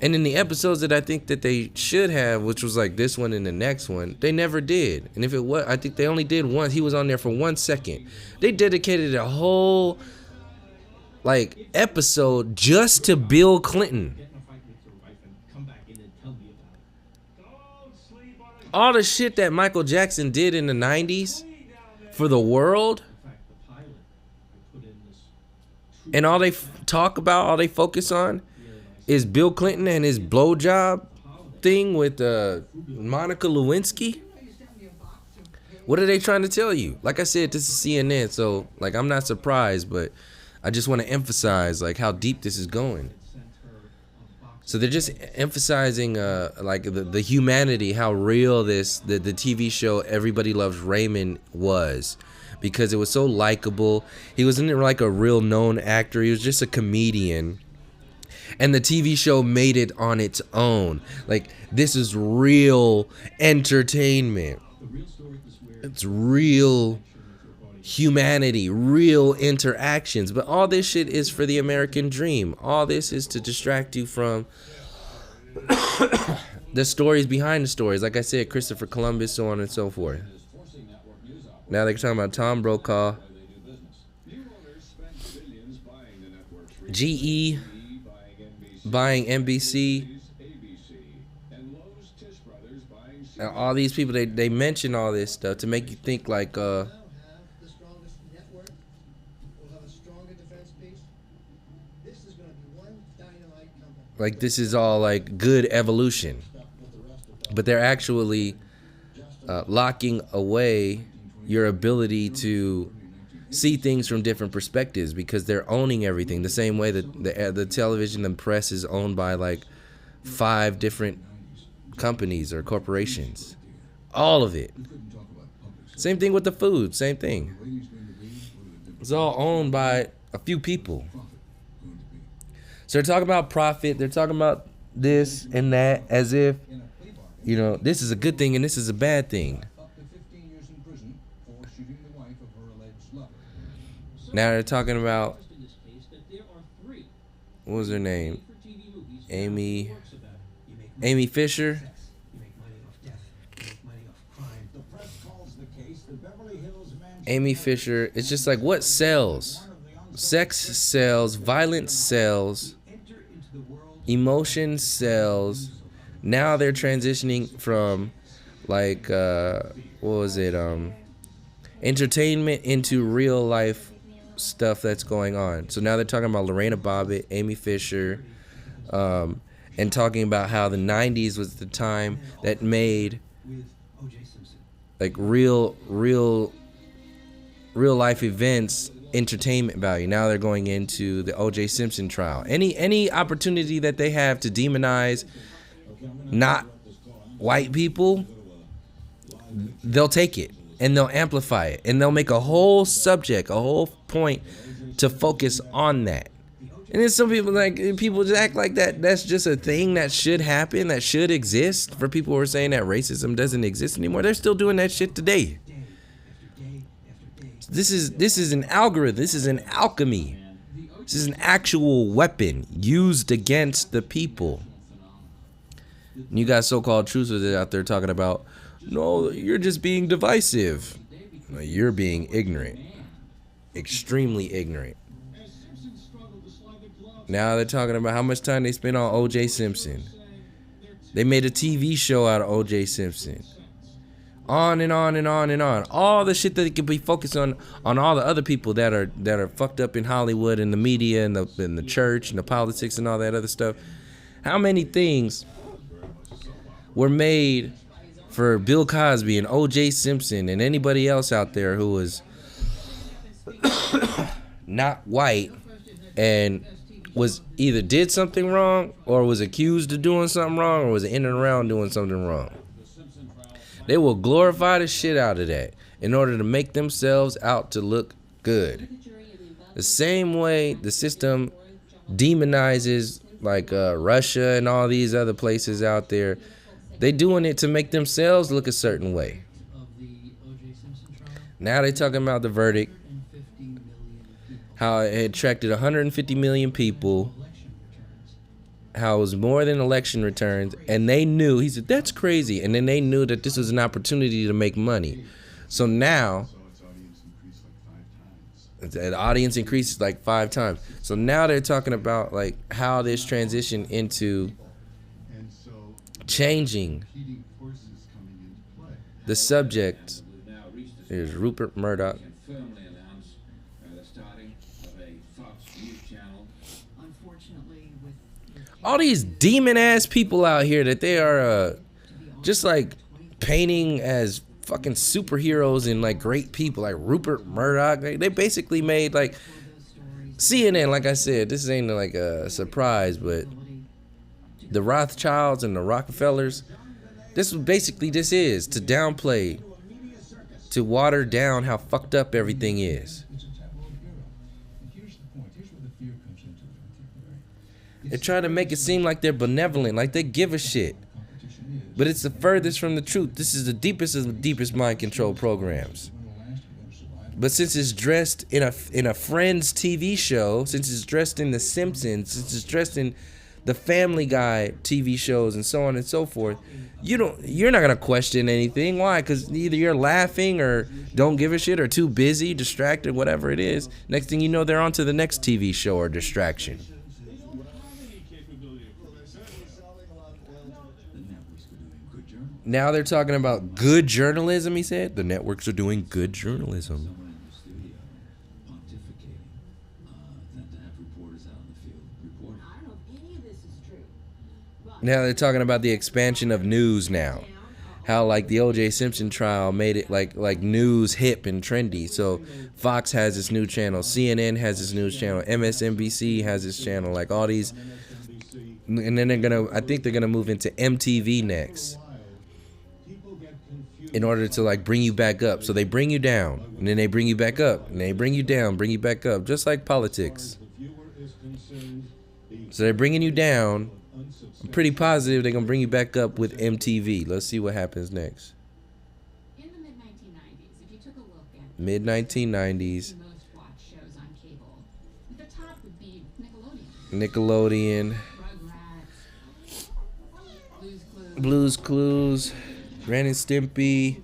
And in the episodes that I think that they should have, which was like this one and the next one, they never did. And if it was, I think they only did once. He was on there for 1 second. They dedicated a whole like episode just to Bill Clinton. Get in a fight with your wife and come back in and tell me about it. Don't sleep on it. All the shit that Michael Jackson did in the 90s for the world, In fact, the pilot I put in this and all they talk about, all they focus on is Bill Clinton and his blowjob thing with Monica Lewinsky. What are they trying to tell you? Like I said, this is CNN, so like I'm not surprised, but I just want to emphasize like how deep this is going. So they're just emphasizing like the humanity, how real the TV show Everybody Loves Raymond was, because it was so likable. He wasn't like a real known actor. He was just a comedian. And the TV show made it on its own. Like, this is real entertainment. It's real humanity, real interactions. But all this shit is for the American dream. All this is to distract you from the stories behind the stories. Like I said, Christopher Columbus, so on and so forth. Now they're talking about Tom Brokaw, GE buying NBC, and all these people, they mention all this stuff to make you think like We'll have the strongest network. We'll have a stronger defense piece. This is going to be one dynamite company. like this is all like good evolution, but they're actually locking away your ability to see things from different perspectives, because they're owning everything the same way that the television and press is owned by like 5 different companies or corporations. All of it. Same thing with the food. Same thing. It's all owned by a few people. So they're talking about profit. They're talking about this and that as if, you know, this is a good thing and this is a bad thing. Now they're talking about, what was her name? Amy Fisher. Amy Fisher. It's just like, what sells? Sex sells, violence sells, emotion sells. Now they're transitioning from like what was it? Entertainment into real life stuff that's going on. So now they're talking about Lorena Bobbitt, Amy Fisher, and talking about how the 90s was the time that made like real life events entertainment value. Now they're going into the O.J. Simpson trial. Any opportunity that they have to demonize not white people, they'll take it. And they'll amplify it. And they'll make a whole subject, a whole point to focus on that. And then some people just act like that's just a thing that should happen, that should exist. For people who are saying that racism doesn't exist anymore, they're still doing that shit today. This is an algorithm. This is an alchemy. This is an actual weapon used against the people. And you got so-called truthers out there talking about, no, you're just being divisive. No, you're being ignorant. Extremely ignorant. Now they're talking about how much time they spent on O.J. Simpson. They made a TV show out of O.J. Simpson. On and on and on and on. All the shit that they could be focused on all the other people that are fucked up in Hollywood and the media and the church and the politics and all that other stuff. How many things were made for Bill Cosby and O.J. Simpson and anybody else out there who was not white and was either did something wrong or was accused of doing something wrong or was in and around doing something wrong? They will glorify the shit out of that in order to make themselves out to look good. The same way the system demonizes like Russia and all these other places out there. They doing it to make themselves look a certain way. Now they talking about the verdict, how it attracted 150 million people, how it was more than election returns, and they knew, he said, that's crazy, and then they knew that this was an opportunity to make money. So now, The audience increased like 5 times. So now they're talking about like how this transition into And so changing competing forces coming into play. the subject. We've now reached a There's Rupert Murdoch. can firmly announce the starting of a Fox News channel. Unfortunately, with All these demon ass people out here that they are just like painting as fucking superheroes and like great people like Rupert Murdoch. They basically made like CNN. Like I said, this ain't like a surprise, but the Rothschilds and the Rockefellers. This is to downplay, to water down how fucked up everything is. It's a tabloid bureau. And here's the point. Here's where the fear comes into it, I think, right? They're trying to make it seem like they're benevolent, like they give a shit. Competition is. But it's the furthest from the truth. This is the deepest of the deepest mind control programs. When will last, we're gonna survive. But since it's dressed in a Friends TV show, since it's dressed in The Simpsons, since it's dressed in the Family Guy TV shows and so on and so forth, you're not gonna question anything. Why? Because either you're laughing or don't give a shit or too busy, distracted, whatever it is. Next thing you know, they're on to the next TV show or distraction. Now they're talking about good journalism, he said. The networks are doing good journalism. I don't know if any of this is true. But Now they're talking about the expansion of news now. How like the O.J. Simpson trial made it like news hip and trendy. So Fox has its new channel, CNN has its news channel, MSNBC has its channel, like all these. And then I think they're gonna move into MTV next. In order to like bring you back up. So they bring you down and then they bring you back up and they bring you down, bring you back up, just like politics. So they're bringing you down. I'm pretty positive they're going to bring you back up with MTV. Let's see what happens next. in the mid-1990s, if you took a look at Mid-1990s, the most watched shows on cable, the top would be Nickelodeon, Nickelodeon, Rugrats, Blue's Clues. Blue's Clues, Ren and Stimpy.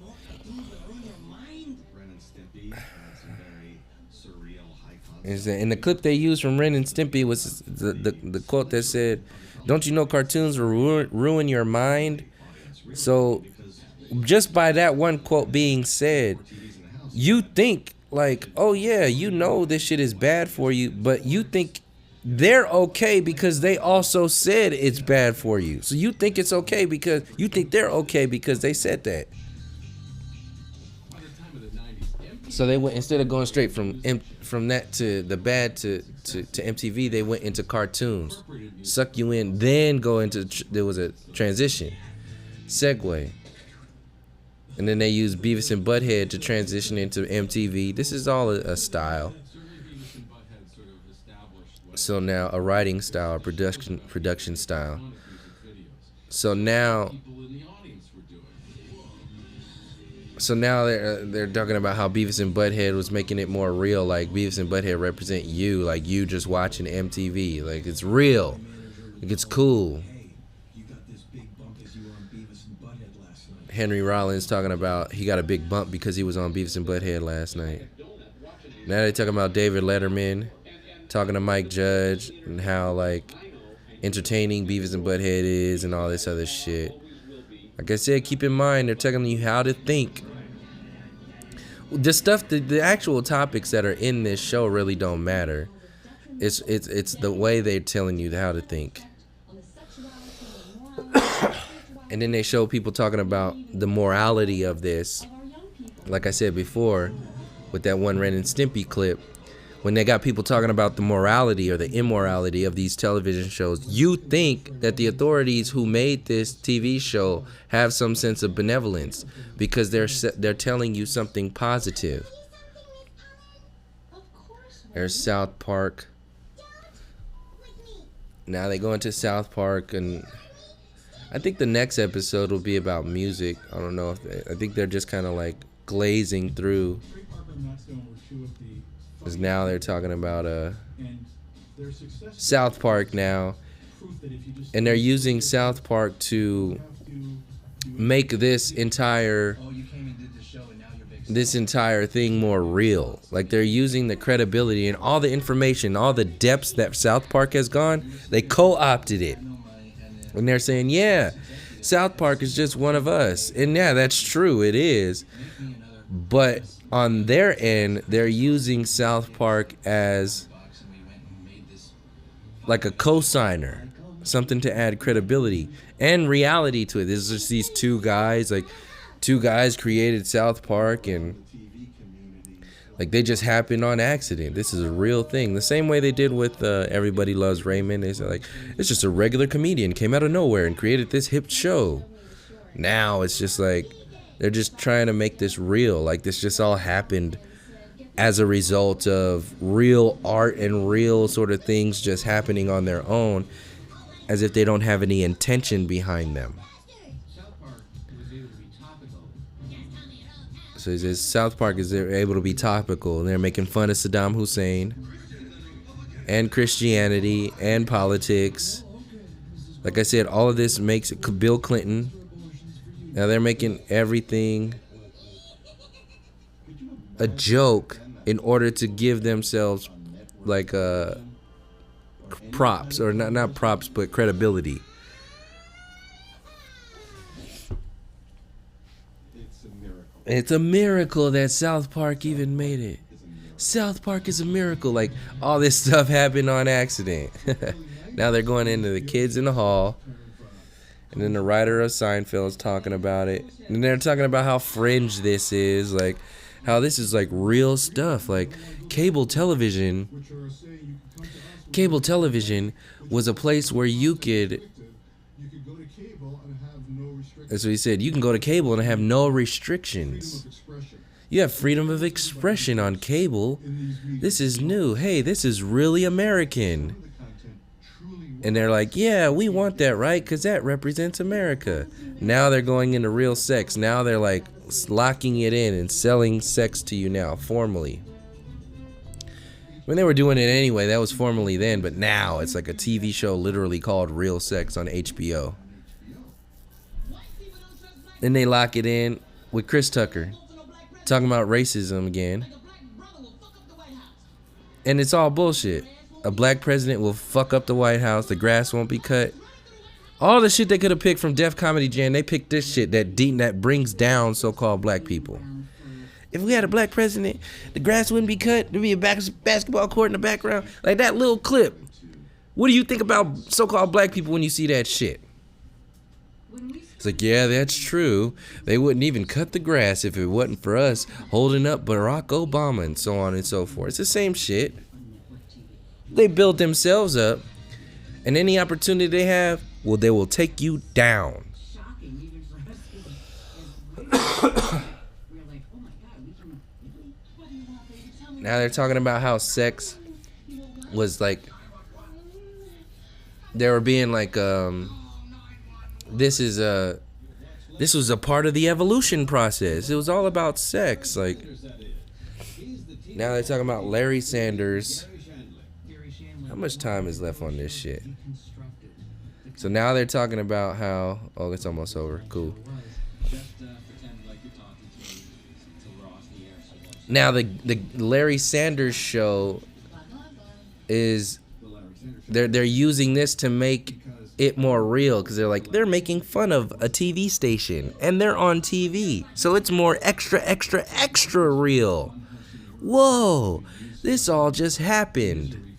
Ren and Stimpy had some very surreal, high concept. In the clip they used from Ren and Stimpy was the quote that said, "Don't you know cartoons will ruin your mind?" So just by that one quote being said, you think like, oh yeah, you know this shit is bad for you, but you think they're okay because they also said it's bad for you. So you think it's okay because you think they're okay because they said that. So they went, instead of going straight from that to the bad to MTV, they went into cartoons, suck you in, then go into there was a transition, segue, and then they used Beavis and Butthead to transition into MTV. This is all a style. So now a writing style, a production style. So now they're talking about how Beavis and Butthead was making it more real, like Beavis and Butthead represent you, like you just watching MTV, like it's real, like it's cool. You got this big bump as you were on Beavis and Butthead last night. Henry Rollins talking about he got a big bump because he was on Beavis and Butthead last night. Now they're talking about David Letterman talking to Mike Judge and how like entertaining Beavis and Butthead is and all this other shit. Like I said, keep in mind they're telling you how to think. The stuff, the actual topics that are in this show really don't matter. It's the way they're telling you how to think. And then they show people talking about the morality of this. Like I said before, with that one Ren and Stimpy clip, when they got people talking about the morality or the immorality of these television shows, you think that the authorities who made this TV show have some sense of benevolence because they're telling you something positive. There's South Park. Now they go into South Park, and I think the next episode will be about music. I don't know if I think they're just kind of like glazing through. Because now they're talking about South Park now, and they're using South Park to make this entire this entire thing more real. Like they're using the credibility and all the information, all the depths that South Park has gone, they co-opted it. And they're saying, yeah, South Park is just one of us. And yeah, that's true, it is. But on their end, they're using South Park as like a cosigner, something to add credibility and reality to it. There's just these two guys created South Park, and like they just happened on accident. This is a real thing. The same way they did with Everybody Loves Raymond. They said like, it's just a regular comedian came out of nowhere and created this hip show. Now it's just like they're just trying to make this real. Like this just all happened as a result of real art and real sort of things just happening on their own, as if they don't have any intention behind them. So he says South Park is able to be topical, and they're making fun of Saddam Hussein and Christianity and politics. Like I said, all of this makes it Bill Clinton. Now they're making everything a joke in order to give themselves like props, or not props, but credibility. It's a miracle that South Park even made it. South Park is a miracle. Like all this stuff happened on accident. Now they're going into the kids in the hall, and then the writer of Seinfeld is talking about it, and they're talking about how fringe this is, like how this is like real stuff. Like cable television was a place where you could, that's what he said, you can go to cable and have no restrictions. You have freedom of expression on cable. This is new. Hey, this is really American. And they're like, yeah, we want that, right? Because that represents America. Now they're going into real sex. Now they're like locking it in and selling sex to you now, formally. When they were doing it anyway, that was formally then, but now it's like a TV show literally called Real Sex on HBO. Then they lock it in with Chris Tucker talking about racism again. And it's all bullshit. A black president will fuck up the White House. The grass won't be cut. All the shit they could have picked from Def Comedy Jam, they picked this shit that brings down so-called black people. If we had a black president, the grass wouldn't be cut. There'd be a basketball court in the background. Like that little clip. What do you think about so-called black people when you see that shit? It's like, yeah, that's true. They wouldn't even cut the grass if it wasn't for us holding up Barack Obama and so on and so forth. It's the same shit. They build themselves up, and any opportunity they have, well, they will take you down. Now they're talking about how sex was like, they were being like, this was a part of the evolution process. It was all about sex. Like, now they're talking about Larry Sanders. How much time is left on this shit? So now they're talking about how, oh, it's almost over. Cool. Now the Larry Sanders show is, they're using this to make it more real, because they're making fun of a TV station and they're on TV, so it's more extra real. Whoa, this all just happened.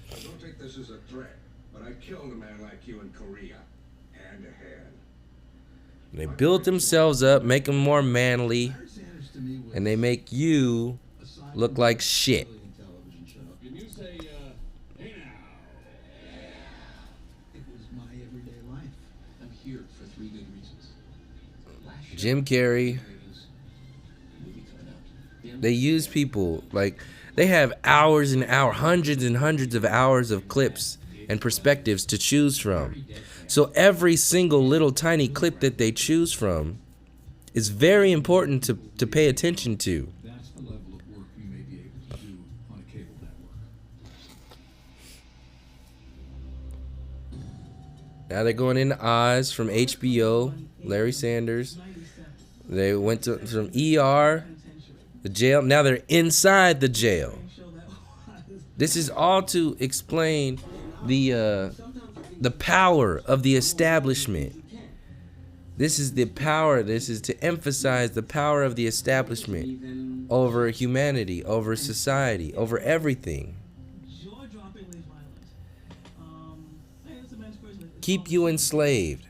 Don't take this as a threat, but I killed a man like you in Korea, hand to hand. They build themselves up, make them more manly, and they make you look like shit. Jim Carrey. They use people, like, they have hours and hours, hundreds and hundreds of hours of clips and perspectives to choose from. So every single little tiny clip that they choose from is very important to pay attention to. That's the level of work you may be able to do on a cable network. Now they're going into Oz from HBO, Larry Sanders. They went from ER, the jail. Now they're inside the jail. This is all to explain the power of the establishment. This is the power. This is to emphasize the power of the establishment over humanity, over society, over everything. Keep you enslaved.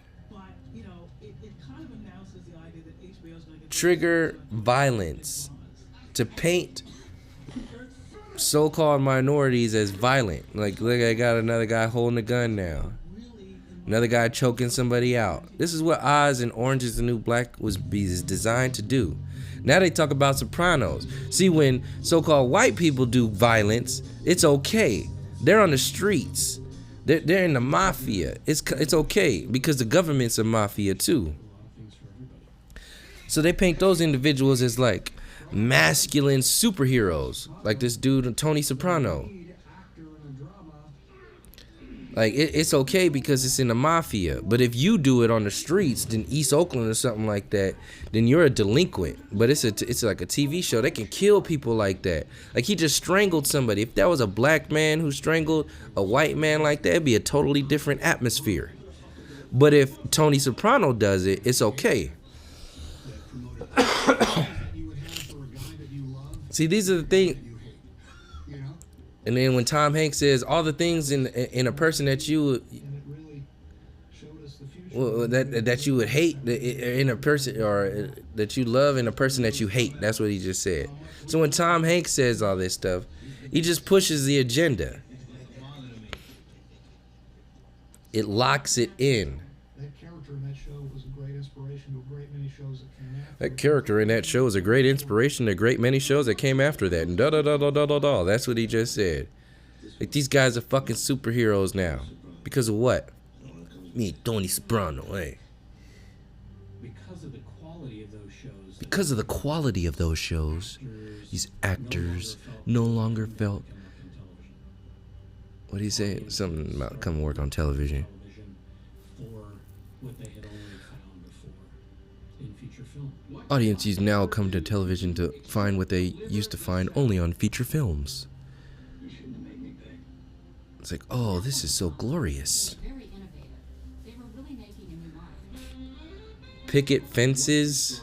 Trigger violence. To paint so-called minorities as violent. Like, look, I got another guy holding a gun now. Another guy choking somebody out. This is what Oz and Orange is the New Black is designed to do. Now they talk about Sopranos. See, when so-called white people do violence, it's okay. They're on the streets. They're in the mafia. It's okay because the government's a mafia too. So they paint those individuals as like masculine superheroes, like this dude Tony Soprano. Like it's okay because it's in the mafia, but if you do it on the streets, in East Oakland or something like that, then you're a delinquent. But it's like a TV show. They can kill people like that. Like he just strangled somebody. If that was a black man who strangled a white man like that, it'd be a totally different atmosphere. But if Tony Soprano does it, it's okay. See, these are the things. And then when Tom Hanks says all the things in a person that you that you would hate in a person, or that you love in a person that you hate, that's what he just said. So when Tom Hanks says all this stuff, he just pushes the agenda. It locks it in. That character in that show was a great inspiration to a great many shows that came after. That character in that show is a great inspiration to a great many shows that came after that. And da. That's what he just said. Like, these guys are fucking superheroes now. Because of what? Me, Tony Soprano, hey. Because of the quality of those shows. Because of the quality of those shows, these actors no longer felt. What did he say? Something about come work on television. For what they had only found before in feature film. Audiences now come to television to find what they used to find only on feature films. It's like, oh, this is so glorious. Very innovative. They were really making a new mark. Picket fences.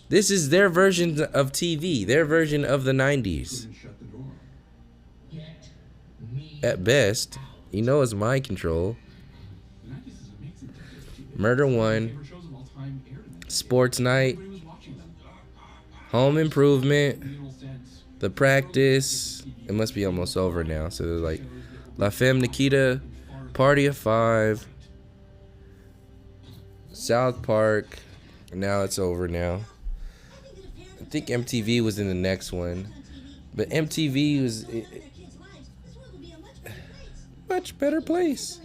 This is their version of TV, their version of the 90s. At best, you know it's mind control. Murder One, Sports Night, Home Improvement, The Practice. It must be almost over now. So they're like La Femme Nikita, Party of Five, South Park. Now it's over now. I think MTV was in the next one, but MTV was much better place.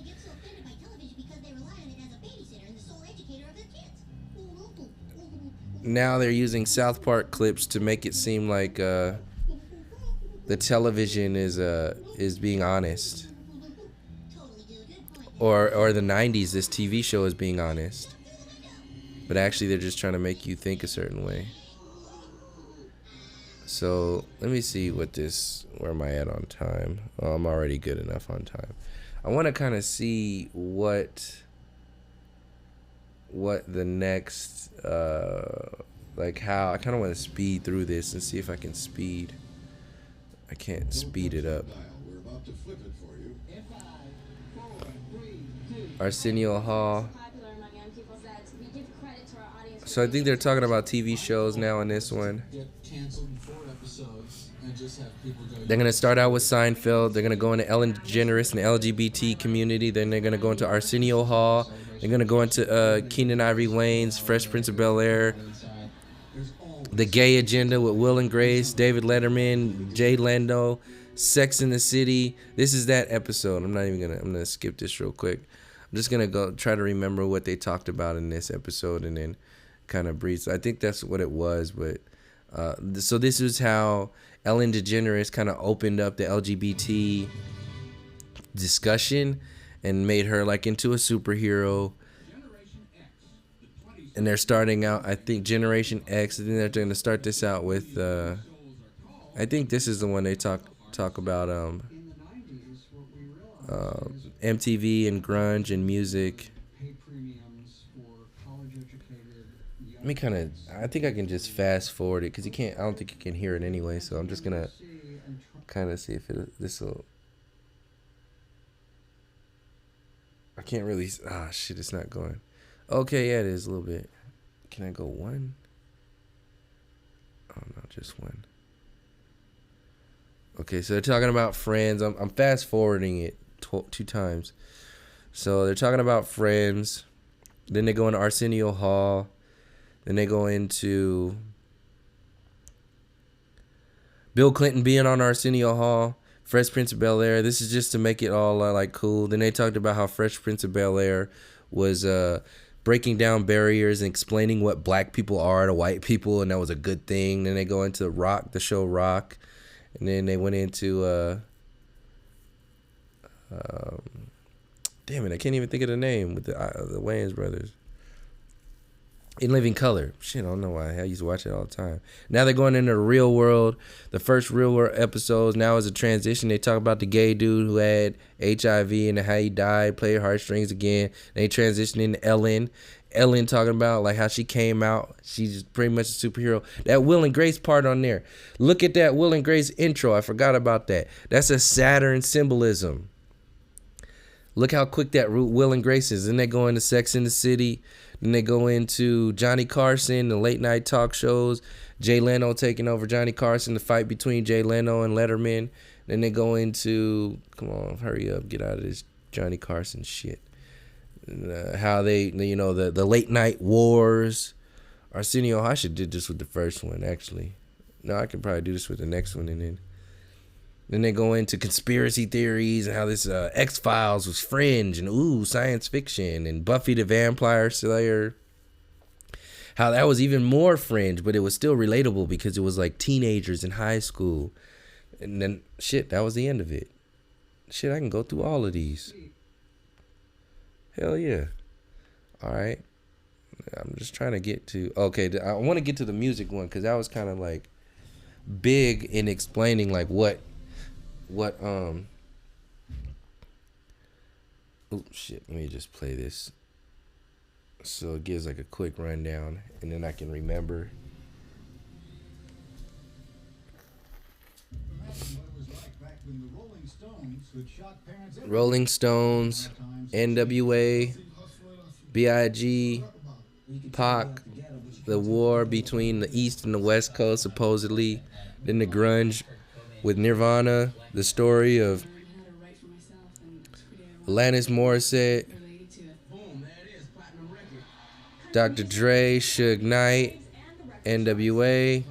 Now they're using South Park clips to make it seem like the television is being honest, or the 90s, this TV show is being honest, but actually they're just trying to make you think a certain way. So let me see where am I at on time? Oh, I'm already good enough on time. I want to kind of see what the next like how I kind of want to speed through this and see if I can speed. I can't speed it up. Arsenio Hall. So I think they're talking about TV shows now in this one. They're going to start out with Seinfeld. They're going to go into Ellen DeGeneres and the LGBT community. Then they're going to go into Arsenio Hall. They're going to go into Keenan Ivory Wayne's Fresh Prince of Bel-Air. The Gay Agenda with Will and Grace, David Letterman, Jay Leno, Sex in the City. This is that episode. I'm going to skip this real quick. I'm just going to go try to remember what they talked about in this episode and then kind of breathe. So I think that's what it was, but so this is how Ellen DeGeneres kind of opened up the LGBT discussion and made her like into a superhero. and they're starting out, I think, Generation X. And then they're going to start this out with, I think this is the one they talk about In the 90s, what we realized is MTV and grunge and music. pay premiums for college-educated young Let me kind of, kids. I think I can just fast forward it because I don't think you can hear it anyway. So I'm just going to kind of see if this will. I can't really, shit, it's not going. Okay, yeah, it is a little bit. Can I go one? Oh, no, just one. Okay, so they're talking about Friends. I'm fast forwarding it two times. So they're talking about Friends. Then they go into Arsenio Hall. Then they go into Bill Clinton being on Arsenio Hall. Fresh Prince of Bel-Air. This is just to make it all like cool. Then they talked about how Fresh Prince of Bel-Air was breaking down barriers and explaining what black people are to white people, and that was a good thing. Then they go into Rock, the show Rock, and then they went into damn it, I can't even think of the name with the Wayans brothers. In Living Color. Shit, I don't know why. I used to watch it all the time. Now they're going into the real world. The first real world episodes now is a transition. They talk about the gay dude who had HIV and how he died, played heartstrings again. They transition into Ellen. Ellen talking about like how she came out. She's pretty much a superhero. That Will and Grace part on there. Look at that Will and Grace intro. I forgot about that. That's a Saturn symbolism. Look how quick that Will and Grace is. Then they go into Sex in the City. Then they go into Johnny Carson, the late night talk shows. Jay Leno taking over Johnny Carson, the fight between Jay Leno and Letterman. Then they go into, come on, hurry up, get out of this Johnny Carson shit. How they, the late night wars. Arsenio, I should do this with the first one, actually. No, I could probably do this with the next one, and then they go into conspiracy theories and how this X-Files was fringe and science fiction, and Buffy the Vampire Slayer. How that was even more fringe, but it was still relatable because it was like teenagers in high school. And then, shit, that was the end of it. Shit, I can go through all of these. Hell yeah. All right. I'm just trying to get to... Okay, I want to get to the music one because that was kind of like big in explaining like what shit, let me just play this so it gives like a quick rundown and then I can remember. Rolling Stones, NWA, B.I.G., Pac, the war between the East and the West Coast supposedly, then the grunge with Nirvana, the story of Alanis Morissette, Dr. Dre, Suge Knight, NWA,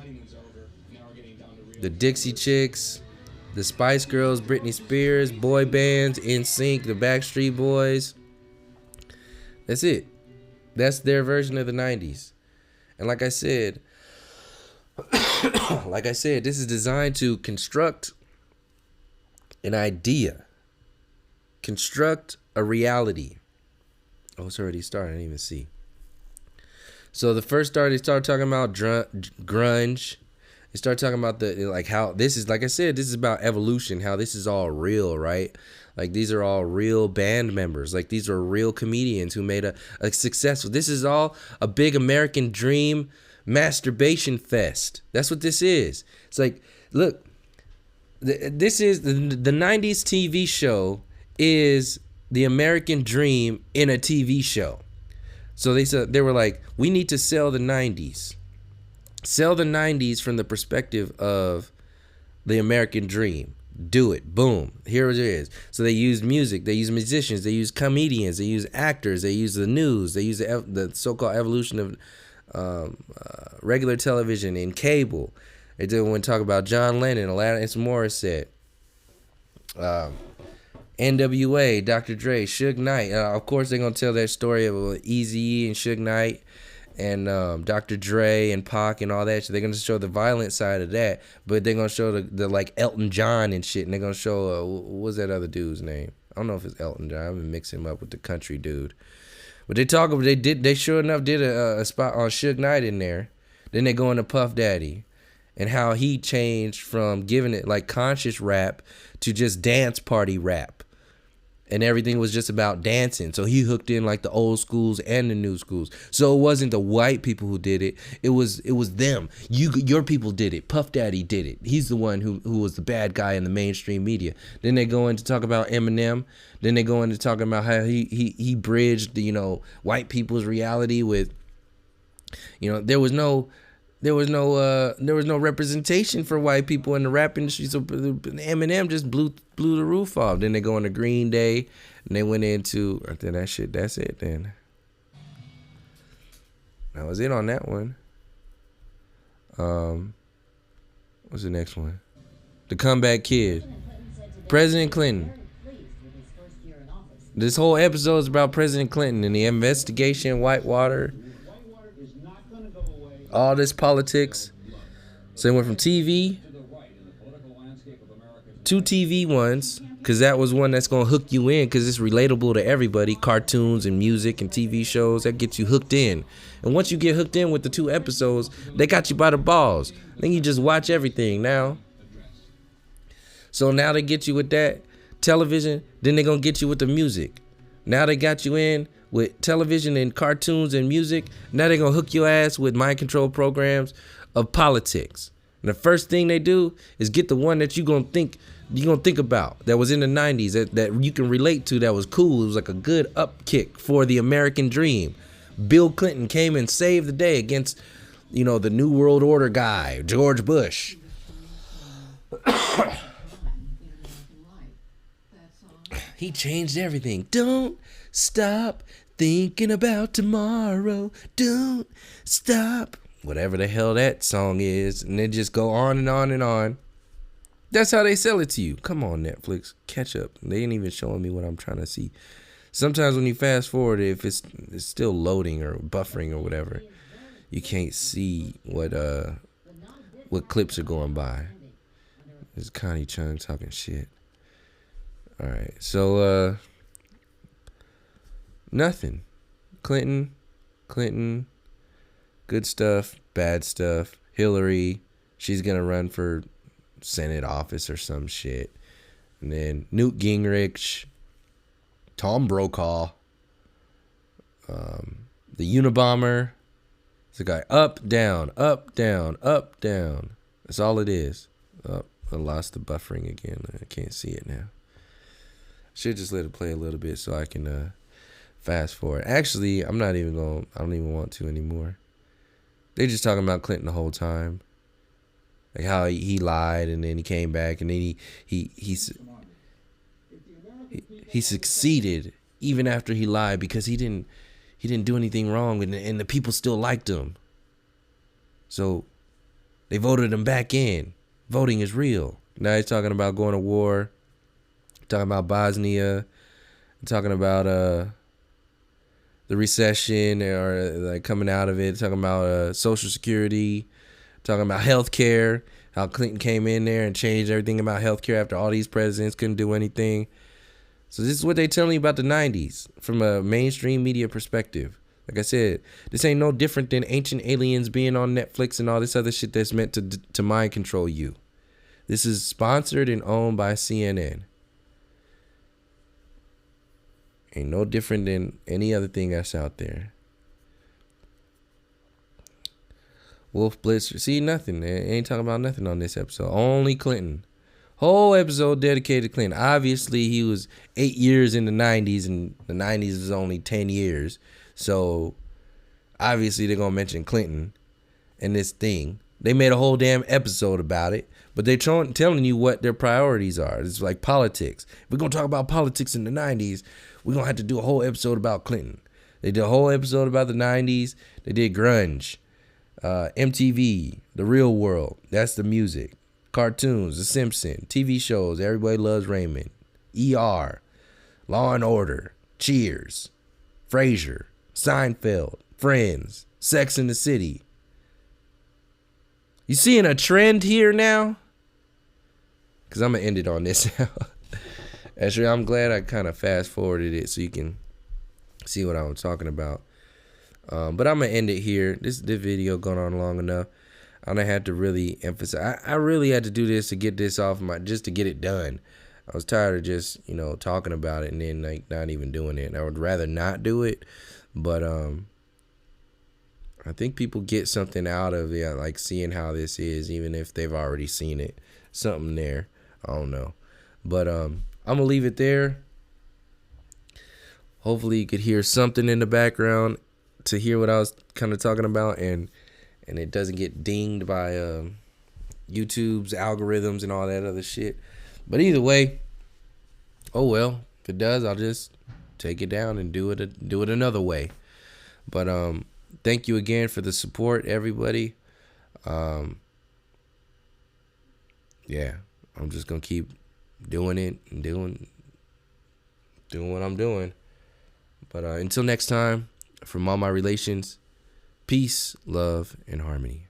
the Dixie Chicks, the Spice Girls, Britney Spears, boy bands, NSYNC, the Backstreet Boys. That's it. That's their version of the 90s. And like I said, this is designed to construct an idea. Construct a reality. Oh, it's already started. I didn't even see. So the first start, they started talking about grunge. They started talking about how this is, like I said, this is about evolution, how this is all real, right? Like these are all real band members. Like these are real comedians who made a successful. This is all a big American dream masturbation fest. That's what this is. It's like, look, this is the 90s TV show is the American dream in a TV show. So they were like, we need to sell the 90s. Sell the 90s from the perspective of the American dream. Do it. Boom. Here it is. So they use music. They use musicians. They use comedians. They use actors. They use the news. They use the so-called evolution of regular television and cable. They did when talk about John Lennon, Alanis Morissette, NWA, Dr. Dre, Suge Knight. Of course, they're gonna tell that story of Eazy-E and Suge Knight and Dr. Dre and Pac and all that. So they're gonna show the violent side of that, but they're gonna show the like Elton John and shit. And they're gonna show what's that other dude's name? I don't know if it's Elton John. I'm gonna mix him up with the country dude. But they sure enough did a spot on Suge Knight in there. Then they go into Puff Daddy and how he changed from giving it like conscious rap to just dance party rap. And everything was just about dancing. So he hooked in like the old schools and the new schools. So it wasn't the white people who did it. It was them. Your people did it. Puff Daddy did it. He's the one who was the bad guy in the mainstream media. Then they go in to talk about Eminem. Then they go into talking about how he bridged the, white people's reality with, there was no representation for white people in the rap industry. So Eminem just blew the roof off. Then they go into Green Day, and they went into that's it then. That was it on that one. What's the next one? The Comeback Kid. President Clinton. This whole episode is about President Clinton and the investigation, Whitewater. All this politics. So they went from TV, 2 TV ones, because that was one that's going to hook you in because it's relatable to everybody. Cartoons and music and TV shows, that gets you hooked in. And once you get hooked in with the 2 episodes, they got you by the balls. Then you just watch everything now. So now they get you with that television, then they're going to get you with the music. Now they got you in with television and cartoons and music. Now they're going to hook your ass with mind control programs of politics. And the first thing they do is get the one that you're going to think about that was in the 90s that you can relate to, that was cool. It was like a good upkick for the American dream. Bill Clinton came and saved the day against, the New World Order guy, George Bush. He changed everything. Don't stop thinking about tomorrow. Don't stop. Whatever the hell that song is. And they just go on and on and on. That's how they sell it to you. Come on, Netflix. Catch up. They ain't even showing me what I'm trying to see. Sometimes when you fast forward, if it's still loading or buffering or whatever, you can't see what clips are going by. It's Connie Chung talking shit. All right. So, nothing. Clinton, good stuff, bad stuff. Hillary, she's going to run for Senate office or some shit. And then Newt Gingrich, Tom Brokaw, the Unabomber. It's a guy up, down, up, down, up, down. That's all it is. Oh, I lost the buffering again. I can't see it now. Should just let it play a little bit so I can fast forward. Actually, I don't even want to anymore. They just talking about Clinton the whole time. Like how he lied and then he came back and then he succeeded even after he lied because he didn't do anything wrong and the people still liked him. So they voted him back in. Voting is real. Now he's talking about going to war. Talking about Bosnia, talking about the recession or like coming out of it, talking about Social Security, talking about healthcare, how Clinton came in there and changed everything about healthcare after all these presidents couldn't do anything. So this is what they telling you about the 90s from a mainstream media perspective. Like I said, this ain't no different than Ancient Aliens being on Netflix and all this other shit that's meant to mind control you. This is sponsored and owned by CNN. Ain't no different than any other thing that's out there. Wolf Blitzer. See, nothing. They ain't talking about nothing on this episode. Only Clinton. Whole episode dedicated to Clinton. Obviously, he was 8 years in the 90s, and the 90s is only 10 years. So, obviously, they're going to mention Clinton and this thing. They made a whole damn episode about it. But they're telling you what their priorities are. It's like politics. If we're going to talk about politics in the 90s, we're going to have to do a whole episode about Clinton. They did a whole episode about the 90s. They did grunge, MTV, The Real World. That's the music. Cartoons, The Simpsons, TV shows, Everybody Loves Raymond, ER, Law and Order, Cheers, Frasier, Seinfeld, Friends, Sex and the City. You seeing a trend here now? Because I'm going to end it on this. Actually, I'm glad I kind of fast forwarded it so you can see what I'm talking about. But I'm gonna end it here. This video going on long enough. I don't have to really emphasize. I really had to do this to get this off just to get it done. I was tired of just, talking about it and then like not even doing it. And I would rather not do it, but I think people get something out of it, like seeing how this is, even if they've already seen it. Something there. I don't know. But I'm gonna leave it there. Hopefully you could hear something in the background to hear what I was kind of talking about, and it doesn't get dinged by YouTube's algorithms and all that other shit. But either way, oh well. If it does, I'll just take it down and do it another way. But thank you again for the support, everybody. Yeah, I'm just gonna keep doing it and doing what I'm doing. But until next time, from all my relations, peace, love, and harmony.